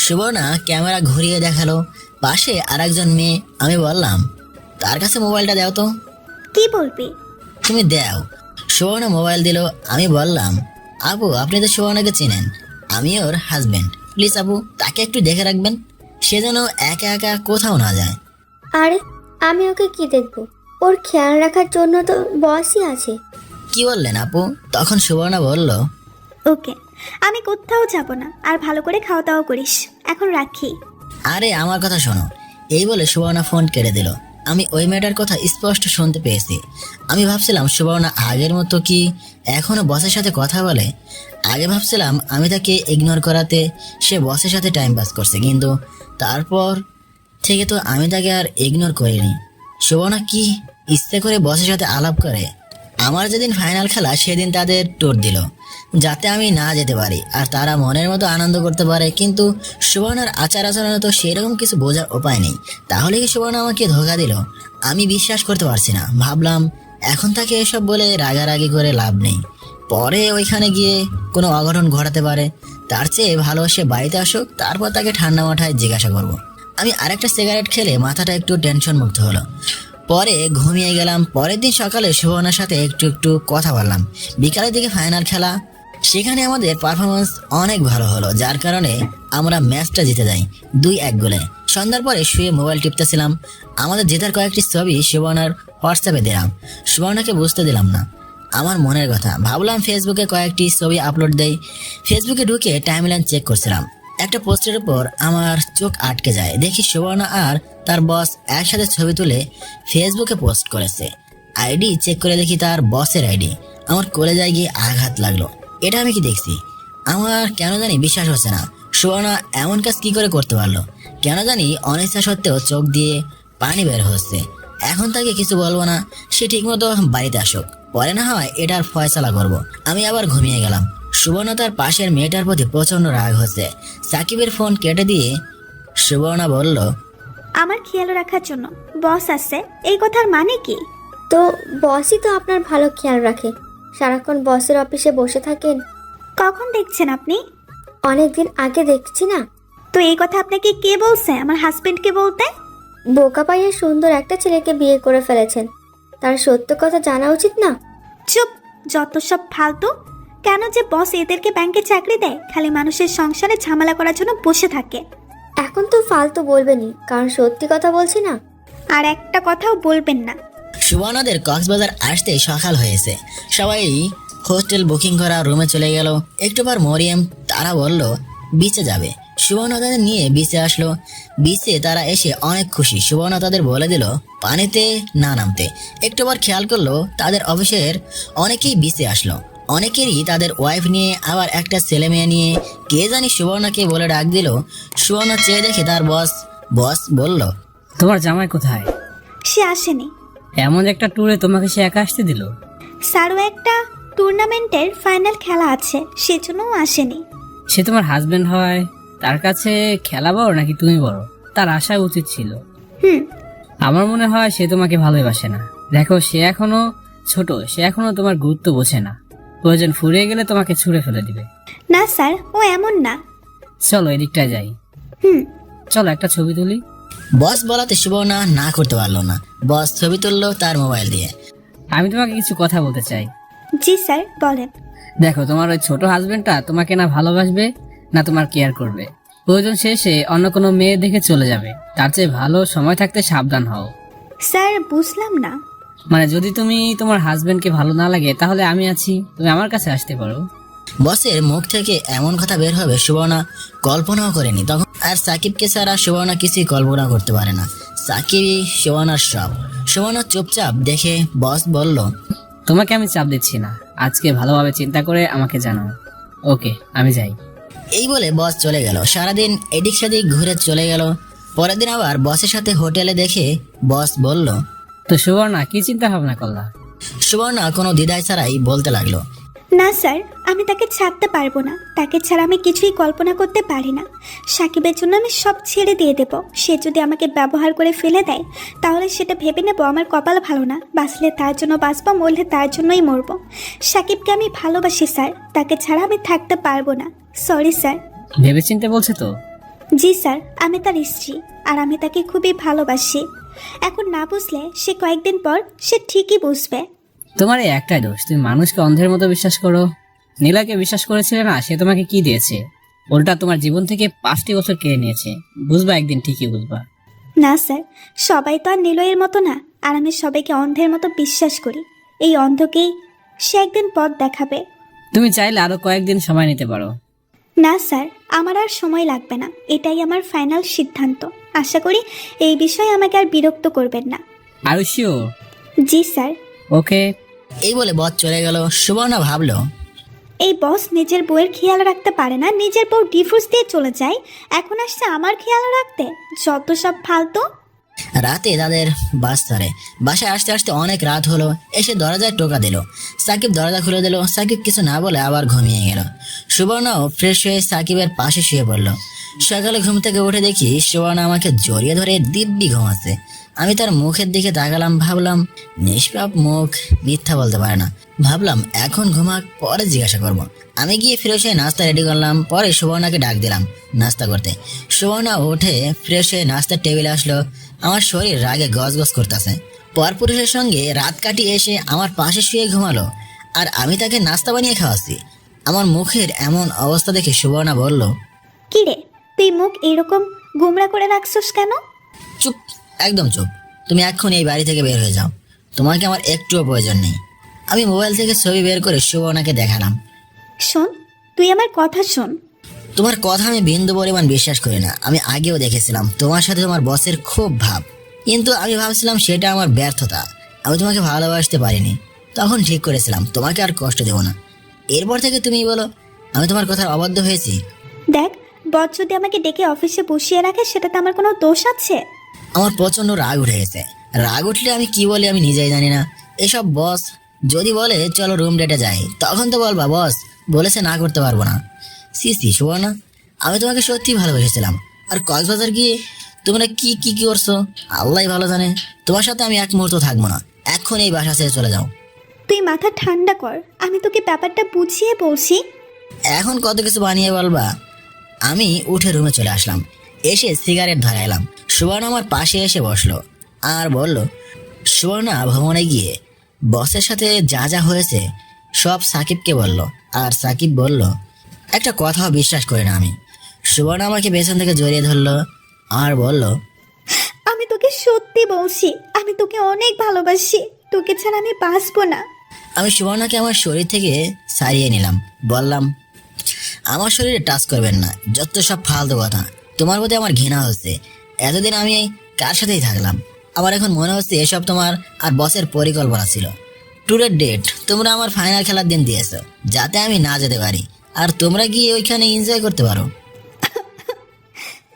সুবর্ণা ক্যামেরা ঘুরিয়ে দেখালো পাশে আরেকজন মেয়ে। আমি বললাম, তার কাছে মোবাইলটা দাও তো। কি বলবি? তুমি দাও। সুবর্ণা মোবাইল দিল। আমি বললাম, আপু আপনি তো সুবর্ণাকে চেনেন, আমি ওর হাজবেন্ড। প্লিজ আপু, তাকে একটু দেখে রাখবেন, সে যেন একা একা কোথাও না যায়। আরে আমি ওকে কি দেখবো, ওর খেয়াল রাখার জন্য তো বসই আছে। কি বললেন আপু? তখন সুবর্ণা বলল, ওকে, আমি কোথাও যাব না, আর ভালো করে খাওয়া দাওয়া করিস। এখন রাখি। আরে আমার কথা শোনো। এই বলে সুবর্ণা ফোন কেটে দিল। আমি ওই মেয়েটার কথা স্পষ্ট শুনতে পেয়েছি। আমি ভাবছিলাম সুবর্ণা আগের মতো কি এখনো বসের সাথে কথা বলে। আগে ভাবছিলাম আমি তাকে ইগনোর করাতে সে বসের সাথে টাইম পাস করছে, কিন্তু তারপর থেকে তো আমি তাকে আর ইগনোর করিনি। সুবর্ণা কি ইচ্ছে করে বসের সাথে আলাপ করে? আমার যেদিন ফাইনাল খেলা সেদিন তাদের ট্যুর দিল যাতে আমি না যেতে পারি আর তারা মনের মতো আনন্দ করতে পারে, কিন্তু সুবর্ণার আচার আচরণে তো সেরকম কিছু বোঝার উপায় নেই। তাহলে কি সুবর্ণা আমাকে ধোঁকা দিল? আমি বিশ্বাস করতে পারছি না। ভাবলাম এখন তাকে এসব বলে রাগারাগি করে লাভ নেই, পরে ওইখানে গিয়ে কোনো অঘটন ঘটাতে পারে। তার চেয়ে ভালো সে বাড়িতে আসুক, তারপর তাকে ঠান্ডা মাথায় জিজ্ঞাসা করব। আমি আরেকটা সিগারেট খেলে মাথাটা একটু টেনশন মুক্ত হলো। পরে ঘুমিয়ে গেলাম। পরের দিন সকালে সুবর্ণার সাথে একটু একটু কথা বললাম। বিকালের দিকে ফাইনাল খেলা, সেখানে আমাদের পারফরমেন্স অনেক ভালো হলো, যার কারণে আমরা ম্যাচটা জিতে যাই 2-1 গোলে। সন্ধ্যার পরে শুয়ে মোবাইল টিপতেছিলাম, আমাদের জেতার কয়েকটি ছবি সুবর্ণার হোয়াটসঅ্যাপে দিলাম। সুবর্ণাকে বুঝতে দিলাম না আমার মনের কথা। ভাবলাম ফেসবুকে কয়েকটি ছবি আপলোড দেই। ফেসবুকে ঢুকে টাইমলাইন চেক করছিলাম। একটা পোস্টের উপর আমার চোখ আটকে যায়। দেখি সুবর্ণা আর তার বস একসাথে ছবি তুলে ফেসবুকে পোস্ট করেছে। আইডি চেক করে দেখি তার বসের আইডি। আমার কলেজায় গিয়ে আঘাত লাগলো। এটা আমি কি দেখছি? আমার কেন জানি বিশ্বাস হচ্ছে না। সুবর্ণা এমন কাজ কি করে করতে পারলো? কেন জানি অনিচ্ছা সত্ত্বেও চোখ দিয়ে পানি বের হচ্ছে। এখন তাকে কিছু বলবো না, সে ঠিকমতো বাড়িতে আসুক, পরে না হয় এটার ফয়সালা করব। আমি আবার ঘুমিয়ে গেলাম। সুবর্ণা তার পাশের মেয়েটার প্রতি প্রচন্ড রাগ হচ্ছে। সাকিবের ফোন কেটে দিয়ে সুবর্ণা বলল, আমার খেয়াল রাখার জন্য বস আছে, এই কথার মানে কি? তো বসই তো আপনার ভালো খেয়াল রাখে, সারাক্ষণ বসের অফিসে বসে থাকেন। কখন দেখছেন আপনি? অনেকদিন আগে দেখছি না। তো এই কথা আপনাকে কে বলছে আমার হাজবেন্ডকে বলতে? বোকা পাইয়া সুন্দর একটা ছেলেকে বিয়ে করে ফেলেছেন, তার সত্য কথা জানা উচিত না? চুপ, যত সব ফালতু। কেন যে বস এদেরকে ব্যাংকে চাকরি দেয়, খালি মানুষের সংসারে ঝামেলা করার জন্য বসে থাকে। এখন তো ফালতু বলবেনই, কারণ সত্যি কথা বলছি না। আর একটা কথাও বলবেন না। সুবর্ণাদের কক্সবাজার আসতে সকাল হয়েছে। সবাই হোস্টেল বুকিং করা রুমে চলে গেল। একটু পর মরিয়ম তারা বলল বিচে যাবে। সুবর্ণা তাদের নিয়ে বিচে আসলো। বিচে তারা এসে অনেক খুশি। সুবর্ণা তাদের বলে দিল পানিতে না নামতে। একটু পর খেয়াল করলো তাদের অফিসের অনেকেই বিচে আসলো। অনেকেরই তাদের ওয়াইফ নিয়ে, আবার একটা ছেলে মেয়ে নিয়ে। কে জানি সুবর্ণাকে বলে ডাক দিল। সুবর্ণা চেয়ে দেখে তার বস বলল, তোমার জামাই কোথায়? সে আসেনি। এমন একটা ট্যুরে তোমাকে সে একা আসতে দিল? স্যারও একটা টুর্নামেন্টের ফাইনাল খেলা আছে, সেজন্যও আসেনি। সে তোমার হাজবেন্ড হয়, তার কাছে খেলা বড় নাকি তুমি বড়? তার আসা উচিত ছিল। হুম। আমার মনে হয় সে তোমাকে ভালোবাসে না। দেখো, সে এখনো ছোট, সে এখনো তোমার গুরুত্ব বোঝে না। প্রয়োজন ফুরিয়ে গেলে তোমাকে ছুঁড়ে ফেলে দিবে। না স্যার, ও এমন না। চলো এদিকটায় যাই। হুম। চলো একটা ছবি তুলি। বস বলাতে সুবর্ণা না করতে পারলো না। বস ছবি তুললো তার মোবাইল দিয়ে। আমি তোমাকে কিছু কথা বলতে চাই। জি স্যার, বলেন। দেখো, তোমার ওই ছোট হাজবেন্ডটা তোমাকে না ভালোবাসবে না তোমার কেয়ার করবে। প্রয়োজন শেষে অন্য কোনো মেয়ে দেখে চলে যাবে, তার চেয়ে ভালো সময় থাকতে সাবধান হও। স্যার বুঝলাম না। মানে যদি তুমি তোমার হাজবেন্ডকে ভালো না লাগে তাহলে আমি আছি, তুমি আমার কাছে আসতে পারো। বসের মুখ থেকে এমন কথা বের হবে সুবর্ণা কল্পনাও করেনি তখন। আর সাকিবকে ছাড়া সুবর্ণা কিছুই কল্পনা করতে পারে না। সাকিবই সুবর্ণার সব। সুবর্ণা চুপচাপ দেখে বস বলল, তোমাকে আমি চাপ দিচ্ছি না, আজকে ভালোভাবে চিন্তা করে আমাকে জানাও। ওকে, আমি যাই। এই বলে বস চলে গেল। সারাদিন এদিক সেদিক ঘুরে চলে গেল। পরের দিন আবার বসের সাথে হোটেলে দেখে বস বলল, তো সুবর্ণা, কি চিন্তা ভাবনা করলা? সুবর্ণা কোনো দ্বিধায় ছাড়াই বলতে লাগলো, না স্যার, আমি তাকে ছাড়তে পারবো না। তাকে ছাড়া আমি কিছুই কল্পনা করতে পারি না। সাকিবের জন্য আমি সব ছেড়ে দিয়ে দেব। সে যদি আমাকে ব্যবহার করে ফেলে দেয় তাহলে সেটা ভেবে নেব আমার কপাল ভালো না। বাঁচলে তার জন্য বাঁচবো, মরলে তার জন্যই মরবো। সাকিবকে আমি ভালোবাসি স্যার, তাকে ছাড়া আমি থাকতে পারবো না। Sorry sir. ভেবেচিন্তে বলছে তো? জি স্যার, আমি তার স্ত্রী আর আমি তাকে খুবই ভালোবাসি। এখন না বুঝলে সে কয়েকদিন পর সে ঠিকই বুঝবে। তোমার এই একটাই দোষ, তুমি মানুষকে অন্ধের মতো বিশ্বাস করো। নীলাকে বিশ্বাস করেছিলে না, সে তোমাকে কি দিয়েছে? উল্টা তোমার জীবন থেকে 5টি বছর কেড়ে নিয়েছে। বুঝবা, একদিন ঠিকই বুঝবা। না স্যার, সবাই তো আর নিলয়ের মতো না। আর আমি সবাইকে অন্ধের মতো বিশ্বাস করি। এই অন্ধকেই সে একদিন পথ দেখাবে। তুমি চাইলে আরো কয়েকদিন সময় নিতে পারো। না স্যার, আমার আর সময় লাগবে না। এটাই আমার ফাইনাল সিদ্ধান্ত। আশা করি এই বিষয়ে আমাকে আর বিরক্ত করবেন না। আর শিওর? জি স্যার। ওকে। এই বলে বস চলে গেল। সুবর্ণা ভাবলো, এই বস নিজের বউয়ের খেয়াল রাখতে পারে না, নিজের বউ ডিভোর্স দিয়ে চলে যায়, এখন আসছে আমার খেয়াল রাখতে। যত সব ফালতু। রাতে তাদের বাস ধরে। বাসায় আসতে আসতে অনেক রাত হলো। এসে দরজায় টোকা দিল। সাকিব দরজা খুলে দিল। সাকিব কিছু না বলে আবার ঘুমিয়ে গেল। সুবর্ণাও ফ্রেশ হয়ে সাকিবের পাশে শুয়ে পড়ল। সকালে ঘুম থেকে উঠে দেখি সুবর্ণা আমাকে জড়িয়ে ধরে দিব্যি ঘুমাচ্ছে। আমি তার মুখের দিকে তাকালাম, ভাবলাম নিষ্পাপ মুখ, মিথ্যা বলতে পারে না। ভাবলাম এখন ঘুমাক, পরে জিজ্ঞাসা করব। আমি গিয়ে ফ্রেশ হয়ে নাস্তা রেডি করলাম। পরে সুবর্ণাকে ডাক দিলাম নাস্তা করতে। সুবর্ণা উঠে ফ্রেশ হয়ে নাস্তার টেবিলে আসলো। আমার শরীর রাগে গজগজ করতেছে। পরপুরুষের সঙ্গে রাত কাটিয়ে এসে আমার পাশে শুয়ে ঘুমালো, আর আমি তাকে নাস্তা বানিয়ে খাওয়াচ্ছি। আমার মুখের এমন অবস্থা দেখে সুবর্ণা বলল, কি রে, তুই মুখ এরকম গুমরা করে রাখছস কেন? চুপ, একদম চুপ। তুমি এক্ষুনি এই বাড়ি থেকে বের হয়ে যাও। তোমাকে আমার একটুও প্রয়োজন নেই। আমি মোবাইল থেকে ছবি বের করে সুবর্ণাকে দেখালাম। শোন, তুই আমার কথা শোন। তোমার কথা আমি বিন্দু পরিমাণ বিশ্বাস করি না। আমি আগেও দেখেছিলাম তোমার সাথে তোমার বসের খুব ভাব, কিন্তু আমি ভাবছিলাম সেটা আমার ব্যর্থতা। আমি তোমাকে ভালোবাসতে পারিনি। তখন ঠিক করেছিলাম তোমাকে আর কষ্ট দেব না। এরপর থেকে তুমি বলো আমি তোমার কথার অবাধ্য হয়েছি। দেখ, বস যদি আমাকে ডেকে অফিসে বসিয়ে রাখে সেটাতে আমার কোনো দোষ আছে? আমার প্রচন্ড রাগ উঠে গেছে। রাগ উঠলে আমি কি বলি আমি নিজেই জানি না। এসব বস যদি বলে চলো রুম ডেটে যাই, তখন তো বলবা বস বলেছে না করতে পারবো না। সি সুবর্ণা, আমি তোমাকে সত্যি ভালোবেসেছিলাম। আর কক্সবাজার গিয়ে তোমরা কি কি কি করছো আল্লাহ ভালো জানে। তোমার সাথে আমি এক মুহূর্ত থাকবো না। এখন এই বাসা ছেড়ে চলে যাও। তুই মাথা ঠান্ডা কর, আমি তোকে ব্যাপারটা বুঝিয়ে বলছি। এখন কত কিছু বানিয়ে বলবা। আমি উঠে রুমে চলে আসলাম। এসে সিগারেট ধরাইলাম। সুবর্ণা আমার পাশে এসে বসলো আর বলল, সুবর্ণা ভ্রমণে গিয়ে বসের সাথে যা যা হয়েছে সব সাকিবকে বলল। আর সাকিব বলল, একটা কথাও বিশ্বাস করি না আমি। সুবর্ণা আমাকে পেছন থেকে জড়িয়ে ধরলো আর বলল, আমি তোকে সত্যি বলছি, আমি তোকে অনেক ভালোবাসি। তোকে ছাড়া আমি বাঁচবো না। আমি সুবর্ণাকে আমার শরীর থেকে সারিয়ে নিলাম। বললাম, আমার শরীরে টাচ করবেন না, যত সব ফালতু কথা। তোমার প্রতি আমার ঘৃণা হচ্ছে। এতদিন আমি কার সাথেই থাকলাম। আমার এখন মনে হচ্ছে এসব তোমার আর বসের পরিকল্পনা ছিল। ট্যুরের ডেট তোমরা আমার ফাইনাল খেলার দিন দিয়েছো, যাতে আমি না যেতে পারি আর তোমরা গিয়ে ওইখানে এনজয় করতে পারো।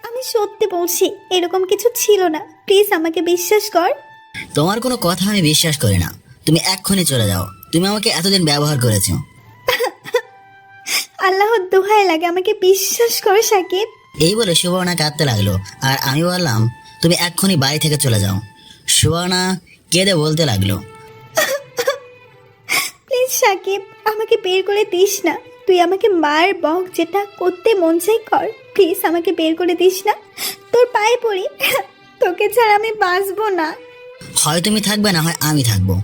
আমি সত্যি বলছি, এরকম কিছু ছিল না। প্লিজ আমাকে বিশ্বাস কর। তোমার কোনো কথা আমি বিশ্বাস করি না। তুমি এক্ষুনি চলে যাও। তুমি আমাকে এতদিন ব্যবহার করেছো। আল্লাহর দোহাই লাগে, আমাকে বিশ্বাস কর সাকিব। এই বলে সুবর্ণা কাঁদতে লাগলো আর আমি বললাম, তুমি এক্ষুনি বাড়ি থেকে চলে যাও। সুবর্ণা কেঁদে বলতে লাগলো, প্লিজ সাকিব, আমাকে বের করে দিস না। তুই আমাকে মার বক, যেটা করতে মন চাই কর। প্লিজ আমাকে বের করে দিস না, তোর পায়ে পড়ি। তোকে ছাড়া আমি বাঁচবো না। হয় তুমি থাকবে না হয় আমি থাকবো।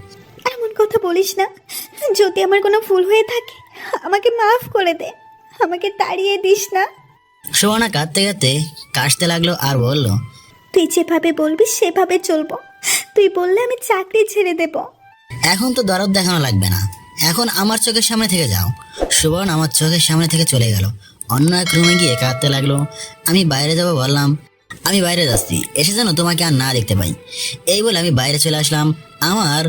এমন কথা বলিস না। যদি আমার কোনো ভুল হয়ে থাকে আমাকে মাফ করে দে, আমাকে তাড়িয়ে দিস না। সুবর্ণা কাঁদতে কাঁদতে কাশতে লাগলো আর বলল, তুই যেভাবে বলবি সেভাবে চলবো। তুই বললে আমি চাকরি ছেড়ে দেব। এখন তো দরদ দেখানো লাগবে না, এখন আমার চোখের সামনে থেকে যাও। সুবর্ণ আমার চোখের সামনে থেকে চলে গেল। অন্য এক রুমে গিয়ে কাঁদতে লাগলো। আমি বাইরে যাবো বললাম, আমি বাইরে যাচ্ছি, এসে যেন তোমাকে আর না দেখতে পাই। এই বলে আমি বাইরে চলে আসলাম। আমার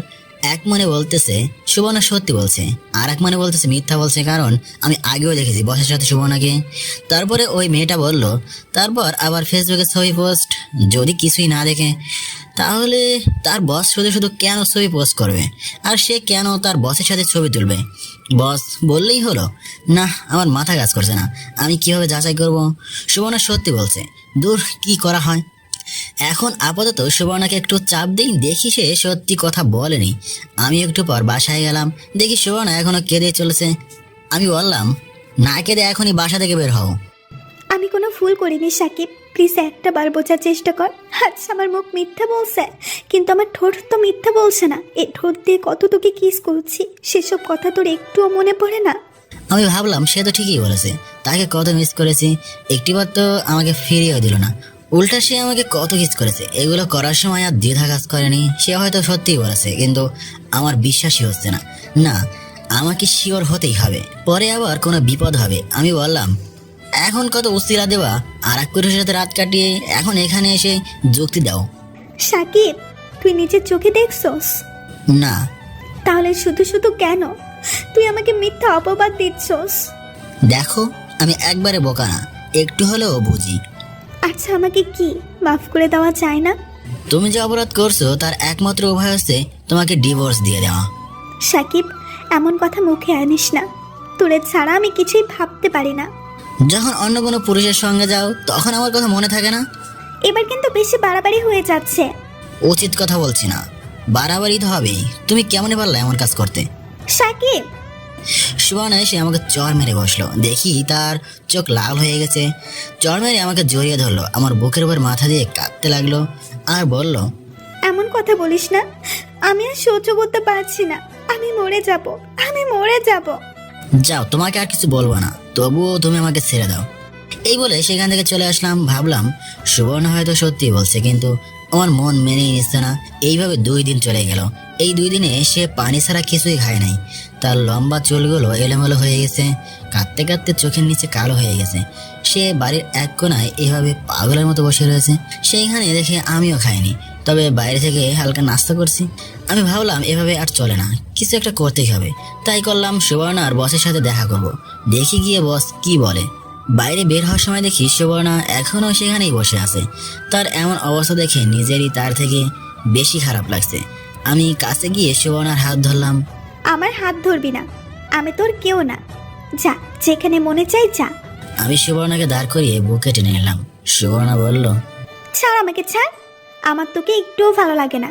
এক মনে বলতেছে সুবর্ণা সত্যি বলছে, আর এক মনে বলতেছে মিথ্যা বলছে, কারণ আমি আগেও দেখেছি বসের সাথে সুবর্ণাকে। তারপরে ওই মেয়েটা বলল, তারপর আবার ফেসবুকে ছবি পোস্ট, যদি কিছুই না দেখে তাহলে তার বস শুধু শুধু কেন ছবি পোস্ট করবে, আর সে কেন তার বসের সাথে ছবি তুলবে? বস বললেই হলো। না, আমার মাথা কাজ করছে না, আমি কিভাবে যাচাই করব? সুবর্ণা সত্যি বলছে, দূর কি করা হয়। এখন আপাতত সুবর্ণাকে একটু চাপ দিই, দেখি সে সত্যি কথা বলেনি। আমি একটু পর বাসায় গেলাম, দেখি সুবর্ণা এখনো কেঁদে চলেছে। আমি বললাম, না কেঁদে এখনই বাসা থেকে বের হও। আমি কোনো ভুল করিনি সাকিব, প্লিজ একটা বার বোঝার চেষ্টা কর। আচ্ছা আমার মুখ মিথ্যা বলছে, কিন্তু আমার ঠোঁট তো মিথ্যা বলছে না। এই ঠোঁট দিয়ে কত তোকে কিস করছি, সেসব কথা তোর একটুও মনে পড়ে না? আমি ভাবলাম সে তো ঠিকই বলেছে, তাকে কত মিস করেছি, একটিবার তো আমাকে ফিরিয়েও দিল না, উল্টা সে আমাকে কত কিস করেছে। এগুলো করার সময় আর দ্বিধা কাজ করেনি। সে হয়তো সত্যিই বলেছে, কিন্তু আমার বিশ্বাসই হচ্ছে না। না, আমাকে শিওর হতেই হবে, পরে আবার কোনো বিপদ হবে। আমি বললাম, এখন কত উস্তিরা দেওয়া, আর এক পুরুষের সাথে রাত কাটিয়ে এখন এখানে এসে যুক্তি দাও। সাকিব, তুই নিজের চোখে দেখছস? না, তাহলে শুধু শুধু কেন তুই আমাকে মিথ্যা অপবাদ দিচ্ছস? দেখো আমি একবারে বোকা না, একটু হলেও বুঝি। আচ্ছা আমাকে কি মাফ করে দেওয়া যায় না? তুমি যে অপরাধ করছো তার একমাত্র উপায় হচ্ছে তোমাকে ডিভোর্স দিয়ে দেওয়া। সাকিব, এমন কথা মুখে আনিস না। তোরে ছাড়া আমি কিছুই ভাবতে পারি না। যখন অন্য কোনো পুরুষের সঙ্গে যাও তখন আমার কথা মনে থাকে না? এবার কিন্তু বেশি বাড়াবাড়ি হয়ে যাচ্ছে। উচিত কথা বলছি না, বাড়াবাড়ি তো হবেই। তুমি কেমনে পারলে এমন কাজ করতে? সাকিব, সুবর্ণা এসে আমাকে চড় মেরে বসলো, দেখি তার চোখ লাল হয়ে গেছে। চড় মেরে আমাকে জড়িয়ে ধরলো, আমার বুকের উপর মাথা দিয়ে কাঁদতে লাগলো আর বলল, এমন কথা বলিস না। আমি আর সহ্য করতে পারছি না। আমি মরে যাব, আমি মরে যাব। যাও, তোমাকে আর কিছু বলবো না, তবুও তুমি আমাকে ছেড়ে দাও। এই বলে সেখান থেকে চলে আসলাম। ভাবলাম সুবর্ণা হয়তো সত্যি বলছে, কিন্তু আমার মন মেনেই নিচ্ছে না। এইভাবে 2 দিন চলে গেল। এই 2 দিনে সে পানি ছাড়া কিছুই খায় নাই। তার লম্বা চুলগুলো এলোমেলো হয়ে গেছে, কাঁদতে কাঁদতে চোখের নিচে কালো হয়ে গেছে। সে বাড়ির এক কোনায় এভাবে পাগলের মতো বসে রয়েছে। সেইখানে দেখে আমিও খাইনি, তবে বাইরে থেকে হালকা নাস্তা করছি। আমি ভাবলাম এভাবে আর চলে না, কিছু একটা করতেই হবে। তাই করলাম সুবর্ণা আর বসের সাথে দেখা করব, দেখি গিয়ে বস কি বলে। বাইরে বের হওয়ার সময় দেখি সুবর্ণা এখনো সেখানেই বসে আছে। তার এমন অবস্থা দেখে নিজেরই তার থেকে বেশি খারাপ লাগছে। আমি কাছে গিয়ে সুবর্ণার হাত ধরলাম। আমার হাত ধরবি না, আমি তোর কেউ না। যা, যেখানে মনে চাই যা। আমি সুবর্ণাকে দাঁড় করিয়ে বুকে টেনে নিলাম। সুবর্ণা বলল, ছাড় আমাকে, ছাড়। আমার তোকে একটুও ভালো লাগে না,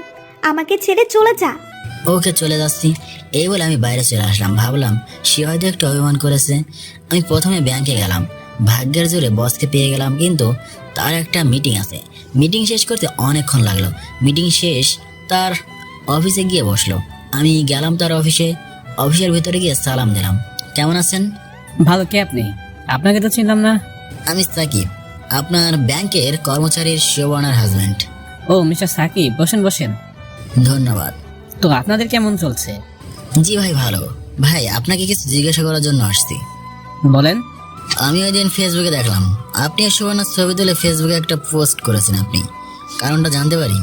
আমাকে ছেড়ে চলে যা। ওকে, চলে যাচ্ছি। এই বলে আমি বাইরে চলে আসলাম। ভাবলাম সে হয়তো একটু অভিমান করেছে। আমি প্রথমে ব্যাংকে গেলাম, ভাগ্যের জোরে বসকে পেয়ে গেলাম, কিন্তু তার একটা মিটিং আছে। মিটিং শেষ করতে অনেকক্ষণ লাগলো। মিটিং শেষ, তার অফিসে গিয়ে বসলো। আমি গেলাম তার অফিসে। অফিসের ভিতরে গিয়ে সালাম দিলাম। কেমন আছেন? ভালো, কে আপনি? আপনাকে তো চিনলাম না। আমি সাকিব, আপনার ব্যাংকের কর্মচারীর সুবর্ণার হাজব্যান্ড। ও মিস্টার সাকিব, বসেন বসেন। ধন্যবাদ। তো আপনাদের কেমন চলছে? জি ভাই, ভালো। ভাই, আপনাকে কিছু জিজ্ঞাসা করার জন্য আসছি। বলেন। আমি ওই দিন ফেসবুকে দেখলাম আপনি আর সুবর্ণার ছবি তুলে ফেসবুকে একটা পোস্ট করেছেন। আপনি কারণটা জানতে পারি?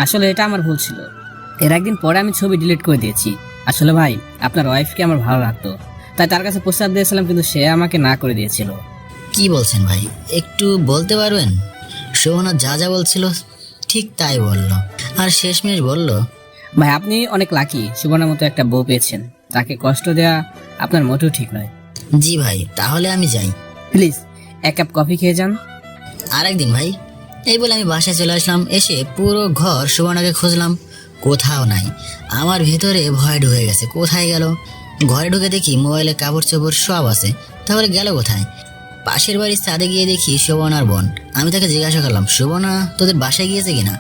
আসলে এটা আমার ভুল ছিল। এর একদিন পরে আমি ছবি ডিলিট করে দিয়েছি। আসলে ভাই, আপনার ওয়াইফকে আমার ভালো লাগতো, তাই তার কাছে প্রস্তাব দিয়েছিলাম, কিন্তু সে আমাকে না করে দিয়েছিল। কি বলছেন ভাই, একটু বলতে পারবেন? সুবর্ণা যা যা বলছিল ঠিক তাই বললো, আর শেষমেশ বলল, ভাই আপনি অনেক লাকি, সুবর্ণার মতো একটা বউ পেয়েছেন। তাকে কষ্ট দেওয়া আপনার মোটেও ঠিক নয়। জি ভাই, তাহলে আমি যাই। প্লিজ 1 কাপ কফি খেয়ে যান। আরেকদিন ভাই। এই বলে আমি বাসায় চলে আসলাম। এসে পুরো ঘর সুবর্ণাকে খুঁজলাম, কোথাও নাই। আমার ভেতরে ভয় ঢুকে গেছে, কোথায় গেল? ঘরে ঢুকে দেখি মোবাইলে কাপড় চোপড় সব আছে, তাহলে গেল কোথায়? পাশের বাড়ির ছাদে গিয়ে দেখি সুবর্ণার বোন। আমি তাকে জিজ্ঞাসা করলাম, সুবর্ণা তোদের বাসায় গিয়েছে কিনা?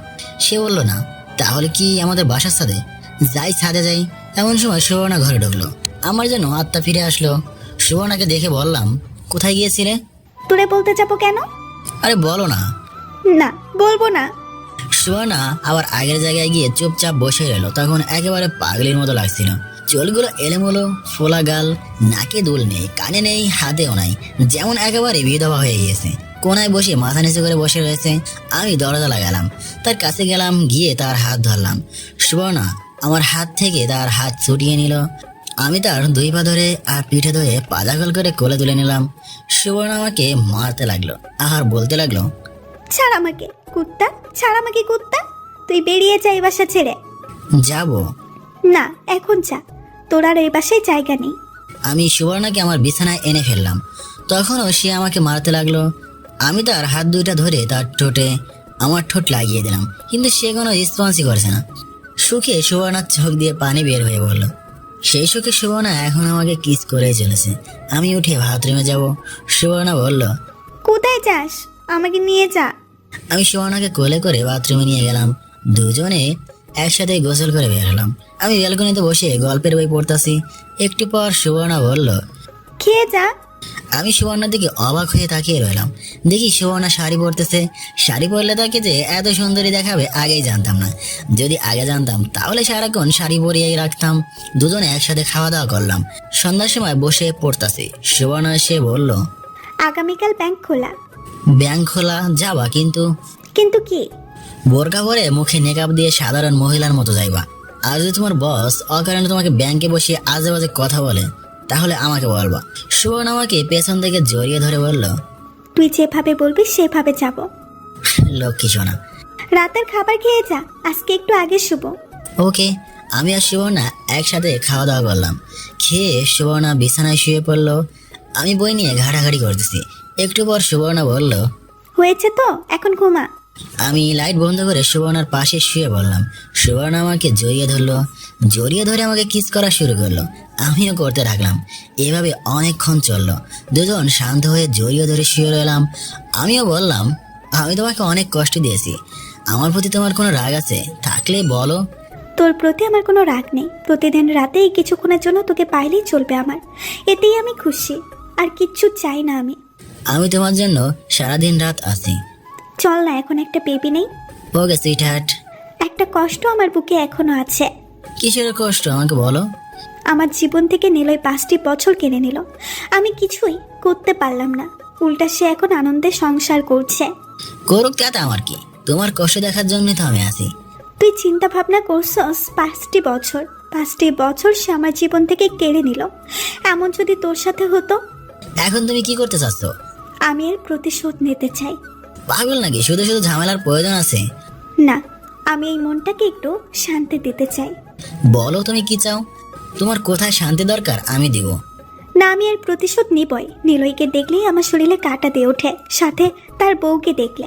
সে বলল না। তাহলে কি আমাদের বাসার ছাদে? যাই, ছাদে যাই। এমন সময় সুবর্ণা ঘরে ঢুকলো। আমার যেন আত্মা ফিরে আসলো। সুবর্ণাকে দেখে বললাম, কোথায় গিয়েছিলে? তোরে বলতে যাবো কেন? আরে বলো না। না, বলবো না। সুবর্ণা আবার আগের জায়গায় গিয়ে চুপচাপ বসে রইল। তখন একেবারে পাগলির মতো লাগছিল। চুলগুলো এলোমেলো, ফোলা গাল, নাকে দুল নেই, কানে নেই, হাতেও নাই, যেমন একেবারে বিধবা হয়ে গিয়েছে। কোনায় বসে মাথা নিচু করে বসে রয়েছে। আমি দরজা লাগালাম, তার কাছে গেলাম, গিয়ে তার হাত ধরলাম। সুবর্ণা আমার হাত থেকে তার হাত ছুটিয়ে নিল। আমি তার 2 পা ধরে আর পিঠে ধরে পাজাগল করে কোলে তুলে নিলাম। সুবর্ণা আমাকে মারতে লাগলো আর বলতে লাগলো, ছাড় আমাকে কুত্তা, ছাড় আমাকে কুত্তা। তুই বেরিয়ে যা এই বাসা ছেড়ে। যাবো। না, এখন যা, তোর আর এই বাসায় জায়গা নেই। আমি সুবর্ণাকে আমার বিছানায় এনে ফেললাম। তখনও সে আমাকে মারতে লাগলো। আমি তার হাত 2টা ধরে তার ঠোঁটে আমার ঠোঁট লাগিয়ে দিলাম, কিন্তু সে কোনো রেসপন্সই করছে না। সুখে সুবর্ণার চোখ দিয়ে পানি বের হয়ে পড়লো। সেই সুখে সুবর্ণা এখন আমাকে কিস করেই চলেছে। আমি উঠে বাথরুমে যাব। সুবর্ণা বলল, কোথায় যাস? আমাকে নিয়ে যা। আমি সুবর্ণাকে কোলে করে বাথরুমে নিয়ে গেলাম। দুজনে একসাথে গোসল করে বের হলাম। আমি ব্যালকনিতে বসে গল্পের বই পড়তাছি। একটু পর সুবর্ণা বলল, খেয়ে যা। আমি সুবর্ণার দিকে অবাক হয়ে তাকিয়ে রইলাম। দেখি সুবর্ণা শাড়ি পরতেছে। শাড়ি পরলে তাকে যে এত সুন্দরী দেখাবে আগেই জানতাম না। যদি আগে জানতাম তাহলে সারাক্ষণ শাড়ি পরিয়েই রাখতাম। দুজনে একসাথে খাওয়া দাওয়া করলাম। সন্ধ্যার সময় বসে পড়তাছি। সুবর্ণা এসে বলল, আগামীকাল ব্যাংক খোলা। ব্যাংক খোলা যাবা, কিন্তু কিন্তু কি? বোরকা পরে মুখে নেকাব দিয়ে সাধারণ মহিলার মতো যাইবা। আর যদি তোমার বস অকারণে তোমাকে ব্যাংকে বসে আজে বাজে কথা বলে তাহলে আমাকে বলবা। সুবর্ণ আমাকে পেছন থেকে জড়িয়ে ধরে বলল, তুই যেভাবে বলবি সেভাবে যাব। লক্ষ্মী সোনা। রাতের খাবার খেয়ে যা, আজকে একটু আগে শুভ। ওকে। আমি আর সুবর্ণা একসাথে খাওয়া দাওয়া করলাম। খেয়ে সুবর্ণা বিছানায় শুয়ে পড়লো। আমি বই নিয়ে ঘাটাঘাটি করতেছি। একটু পর সুবর্ণা বলল, হয়েছে তো, এখন ঘুমা। আমি লাইট বন্ধ করে সুবর্ণার পাশে শুয়ে পড়লাম। সুবর্ণা আমাকে জড়িয়ে ধরলো। জড়িয়ে ধরে আমাকে কিস করা শুরু করলো। আমিও করতে থাকলাম। এভাবে অনেকক্ষণ চললো। দুজন শান্ত হয়ে জড়িয়ে ধরে শুয়ে রইলাম। আমিও বললাম, আমি তোমাকে অনেক কষ্ট দিয়েছি। আমার প্রতি তোমার কোনো রাগ আছে থাকলে বলো। তোর প্রতি আমার কোনো রাগ নেই। প্রতিদিন রাতে এই কিছুক্ষণের জন্য তোকে পাইলেই চলবে আমার, এতেই আমি খুশি। আর কিচ্ছু চাই না আমি। আমি তোমার জন্য সারাদিন রাত আছি। চল না, এখন একটা বেবি নেই। ওকে সুইট হার্ট। একটা কষ্ট আমার বুকে এখনো আছে। কিসের কষ্ট আমাকে বলো। আমার জীবন থেকে নিলয় 5টি বছর কেড়ে নিল। আমি কিছুই করতে পারলাম না। উল্টা সে এখন আনন্দে সংসার করছে। করুক তাতে আমার কি, তোমার কষ্ট দেখার জন্য তো আমি আছি। তুই চিন্তা ভাবনা করছস 5টি বছর সে আমার জীবন থেকে কেড়ে নিল। এমন যদি তোর সাথে হতো? এখন তুমি কি করতে চাচ্ছ? আমি এর প্রতিশোধ নিতে চাই। পাগল নাকি? শুধু শুধু ঝামেলার প্রয়োজন আছে? না, আমি এই মনটাকে একটু শান্তি দিতে চাই। বলো তুমি কি চাও? তোমার কোথায় শান্তি দরকার আমি দিব। না, আমি এর প্রতিশোধ নিবই। নিলয়কে দেখলেই আমার শরীরে কাঁটা দিয়ে ওঠে, সাথে তার বউকে দেখলে।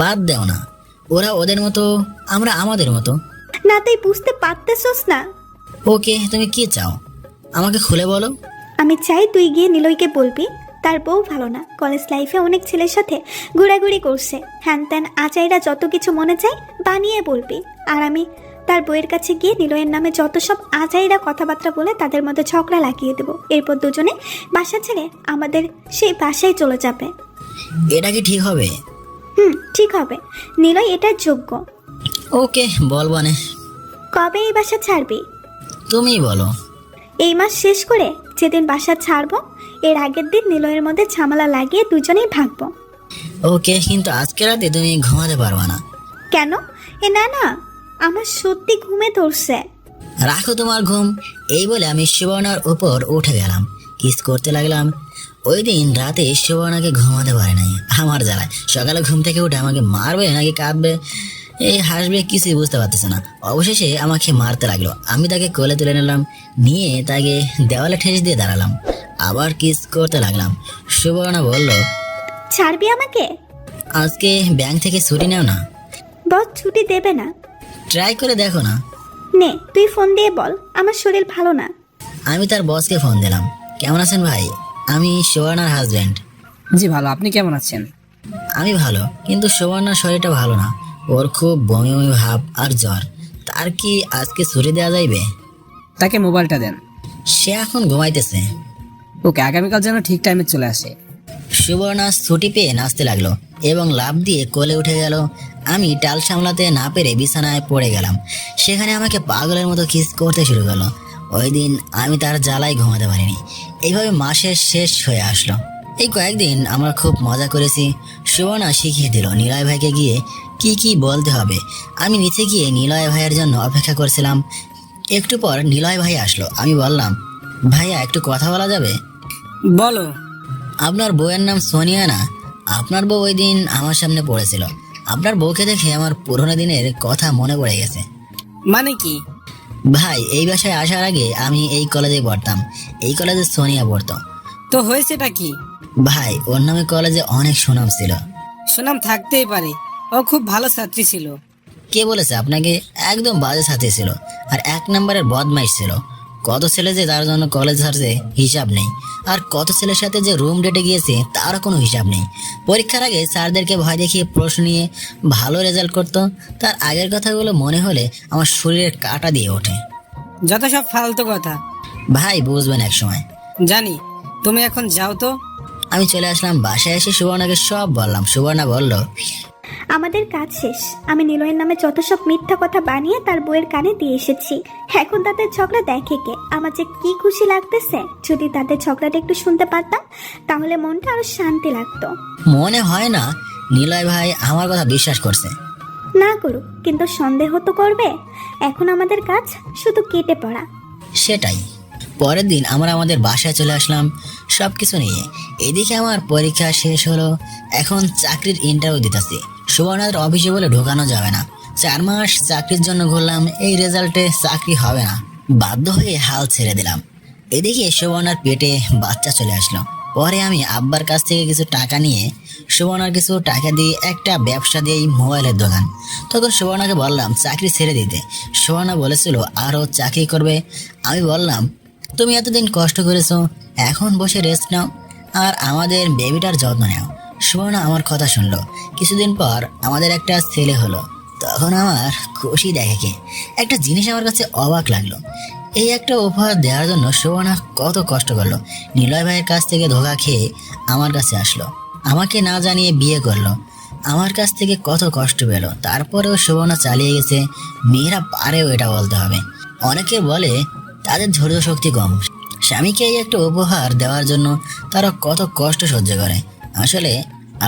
বাদ দেও না, ওরা ওদের মতো, আমরা আমাদের মতো। না, তাই বুঝতে পারতেছস না? ওকে, তুমি কি চাও আমাকে খুলে বলো। আমি চাই তুই গিয়ে নিলয়কে বলবি তার বউ ভালো না, কলেজ লাইফে অনেক ছেলের সাথে ঘোরাঘুরি করছে, হ্যান ত্যান আচাইরা যত কিছু মনে চাই বানিয়ে বলবি। আর আমি তার বউয়ের কাছে গিয়ে নিলয়ের নামে যত সব আচাইরা কথাবার্তা বলে তাদের মধ্যে ঝগড়া লাগিয়ে দেবো। এরপর দুজনে বাসা ছেড়ে আমাদের সেই বাসায় চলে যাবে। এটা কি ঠিক হবে? ঠিক হবে। নিলয় এটার যোগ্য। ওকে, বলবো না। কবে এই বাসা ছাড়বি? তুমিই বলো। এই মাস শেষ করে যেদিন বাসা ছাড়বো এর আগের দিন নিলয়ের মধ্যে ঝামেলা লাগিয়ে দুজনেই ভাগবো। ওকে, কিন্তু আজকে রাতে তুমি ঘুমাতে পারবা না। কেন? না না, আমার সত্যি ঘুমে ধরছে। রাখো তোমার ঘুম। এই বলে আমি সুবর্ণার উপর উঠে গেলাম, কিস করতে লাগলাম। ওই দিন রাতে সুবর্ণাকে ঘুমাতে পারে নাই আমার জ্বালায়। সকালে ঘুম থেকে উঠে আমাকে মারবে নাকি কাঁদবে, এই হাসবে, কিছুই বুঝতে পারতেছে না। অবশেষে আমাকে মারতে লাগলো। আমি তাকে কোলে তুলে নিলাম, নিয়ে তাকে দেওয়ালে ঠেস দিয়ে দাঁড়ালাম। আবার কিস করতে লাগলাম। সুবর্ণা বলল, ছাড়বি আমাকে? আজকে ব্যাংক থেকে ছুটি নেও না? বস ছুটি দেবে না। ট্রাই করে দেখো না। নে, তুই ফোন দিয়ে বল আমার শরীর ভালো না। আমি তার বসকে ফোন দিলাম। কেমন আছেন ভাই? আমি সুবর্ণার হাজব্যান্ড। জি ভালো, আপনি কেমন আছেন? আমি ভালো, কিন্তু সুবর্ণার শরীরটা ভালো না। ওর খুব বমি বমি ভাব আর জ্বর। তার কি আজকে ছুটি দেওয়া যাইবে? তাকে মোবাইলটা দেন। সে এখন ঘুমাইতেছে। ওকে, আগামীকাল যেন ঠিক টাইমে চলে আসে। সুবর্ণা ছুটি পেয়ে নাচতে লাগলো এবং লাফ দিয়ে কোলে উঠে গেল। আমি টাল সামলাতে না পেরে বিছানায় পড়ে গেলাম। সেখানে আমাকে পাগলের মতো কিস করতে শুরু করলো। ওই দিন আমি তার জ্বালায় ঘুমাতে পারিনি। এইভাবে মাসের শেষ হয়ে আসলো। এই কয়েকদিন আমরা খুব মজা করেছি। সুবর্ণা শিখিয়ে দিল নিলয় ভাইকে গিয়ে কি কি বলতে হবে। আমি নিচে গিয়ে নিলয় ভাইয়ের জন্য অপেক্ষা করছিলাম। একটু পর নিলয় ভাই আসলো। আমি বললাম, ভাইয়া একটু কথা বলা যাবে? বলো। আপনার বউয়ের নাম সোনিয়া না? আপনার বউ ওই দিন আমার সামনে পড়েছিল। আপনার বউকে দেখে আমার পুরোনো দিনের কথা মনে পড়ে গেছে। মানে কি? ভাই, এই বাসায় আসার আগে আমি এই কলেজে পড়তাম। এই কলেজে সোনিয়া পড়তো। তো হয়েছেটা কি? ভাই, ওর নামে কলেজে অনেক সুনাম ছিল। সুনাম থাকতেই পারে, ও খুব ভালো ছাত্রী ছিল। কে বলেছে আপনাকে? একদম বাজে ছাত্রী ছিল, আর 1 নম্বরের বদমাইশ ছিল। কত ছেলে যে তার জন্য কলেজ ছাড়ছে হিসাব নেই, আর কত ছেলের সাথে যে রুম ডেটে গিয়েছে তারও কোনো হিসাব নেই। পরীক্ষার আগে স্যারদেরকে ভয় দেখিয়ে প্রশ্ন নিয়ে ভালো রেজাল্ট করতো। তার আগের কথাগুলো মনে হলে আমার শরীরের কাঁটা দিয়ে ওঠে। যত সব ফালতু কথা। ভাই, বুঝবেন এক সময়। জানি, তুমি এখন যাও তো। আমি চলে আসলাম। বাসায় এসে সুবর্ণাকে সব বললাম। সুবর্ণা বলল, আমাদের কাজ শেষ। আমি নিলয়ের নামে যত সব মিথ্যা কথা বানিয়ে তার বইয়ের কানে দিয়ে এসেছি। এখন তাদের ঝগড়া দেখে কে? আমার যে কি খুশি লাগতেছে। যদি তাদের ঝগড়াটা একটু শুনতে পারতাম তাহলে মনটা আরো শান্তি লাগতো। মনে হয় না নিলয় ভাই আমার কথা বিশ্বাস করছে। না করুক, কিন্তু সন্দেহ তো করবে। এখন আমাদের কাজ শুধু কেটে পড়া। সেটাই। পরের দিন আমরা আমাদের বাসায় চলে আসলাম সবকিছু নিয়ে। এদিকে আমার পরীক্ষা শেষ হলো। এখন চাকরির ইন্টারভিউ দিতেছি। সুবর্ণার অফিসে বলে ঢোকানো যাবে না। 4 মাস চাকরির জন্য ঘুরলাম, এই রেজাল্টে চাকরি হবে না। বাধ্য হয়ে হাল ছেড়ে দিলাম। এদিকে সুবর্ণার পেটে বাচ্চা চলে আসলো। পরে আমি আব্বার কাছ থেকে কিছু টাকা নিয়ে সুবর্ণার কিছু টাকা দিয়ে একটা ব্যবসা দিয়েই মোবাইলের দোকান। তখন সুবর্ণাকে বললাম চাকরি ছেড়ে দিতে। সুবর্ণা বলেছিল আরও চাকরি করবে। আমি বললাম, তুমি এতদিন কষ্ট করেছো, এখন বসে রেস্ট নাও আর আমাদের বেবিটার যত্ন নাও। সুবর্ণা আমার কথা শুনলো। কিছুদিন পর আমাদের একটা ছেলে হলো। তখন আমার খুশি দেখে কে একটা জিনিস আমার কাছে অবাক লাগলো। এই একটা উপহার দেওয়ার জন্য সুবর্ণা কত কষ্ট করলো। নিলয় ভাইয়ের কাছ থেকে ধোকা খেয়ে আমার কাছে আসলো, আমাকে না জানিয়ে বিয়ে করলো, আমার কাছ থেকে কত কষ্ট পেল। তারপরেও সুবর্ণা চালিয়ে গেছে। মেয়েরা পারেও এটা বলতে হবে। অনেকে বলে তাদের ধৈর্য শক্তি কম। স্বামীকে এই একটা উপহার দেওয়ার জন্য তারা কত কষ্ট সহ্য করে। আসলে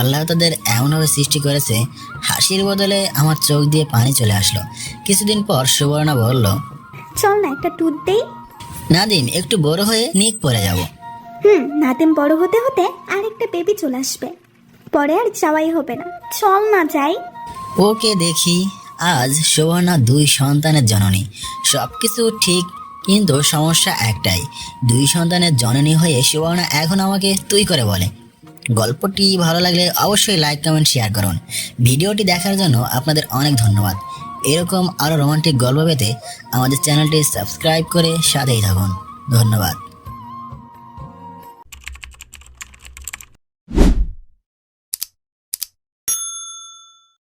আল্লাহ তাদের এমনভাবে সৃষ্টি করেছে, হাসির বদলে আমার চোখ দিয়ে পানি চলে আসলো। কিছুদিন পর সুবর্ণা বলল, চল না একটা ট্যুর দেই। নাদিম একটু বড় হয়ে নিক পরে যাব। নাদিম বড় হতে হতে আরেকটা বেবি চলে আসবে, পরে আর যাওয়াই হবে না। চল না যাই। ওকে দেখি। আজ সুবর্ণা 2 সন্তানের জননী। সবকিছু ঠিক, কিন্তু সমস্যা একটাই, 2 সন্তানের জননী হয়ে সুবর্ণা এখন আমাকে তুই করে বলে। গল্পটি ভালো লাগলে অবশ্যই লাইক, কমেন্ট, শেয়ার করুন। ভিডিওটি দেখার জন্য আপনাদের অনেক ধন্যবাদ। এরকম আরও রোমান্টিক গল্প পেতে আমাদের চ্যানেলটি সাবস্ক্রাইব করে সাথেই থাকুন। ধন্যবাদ।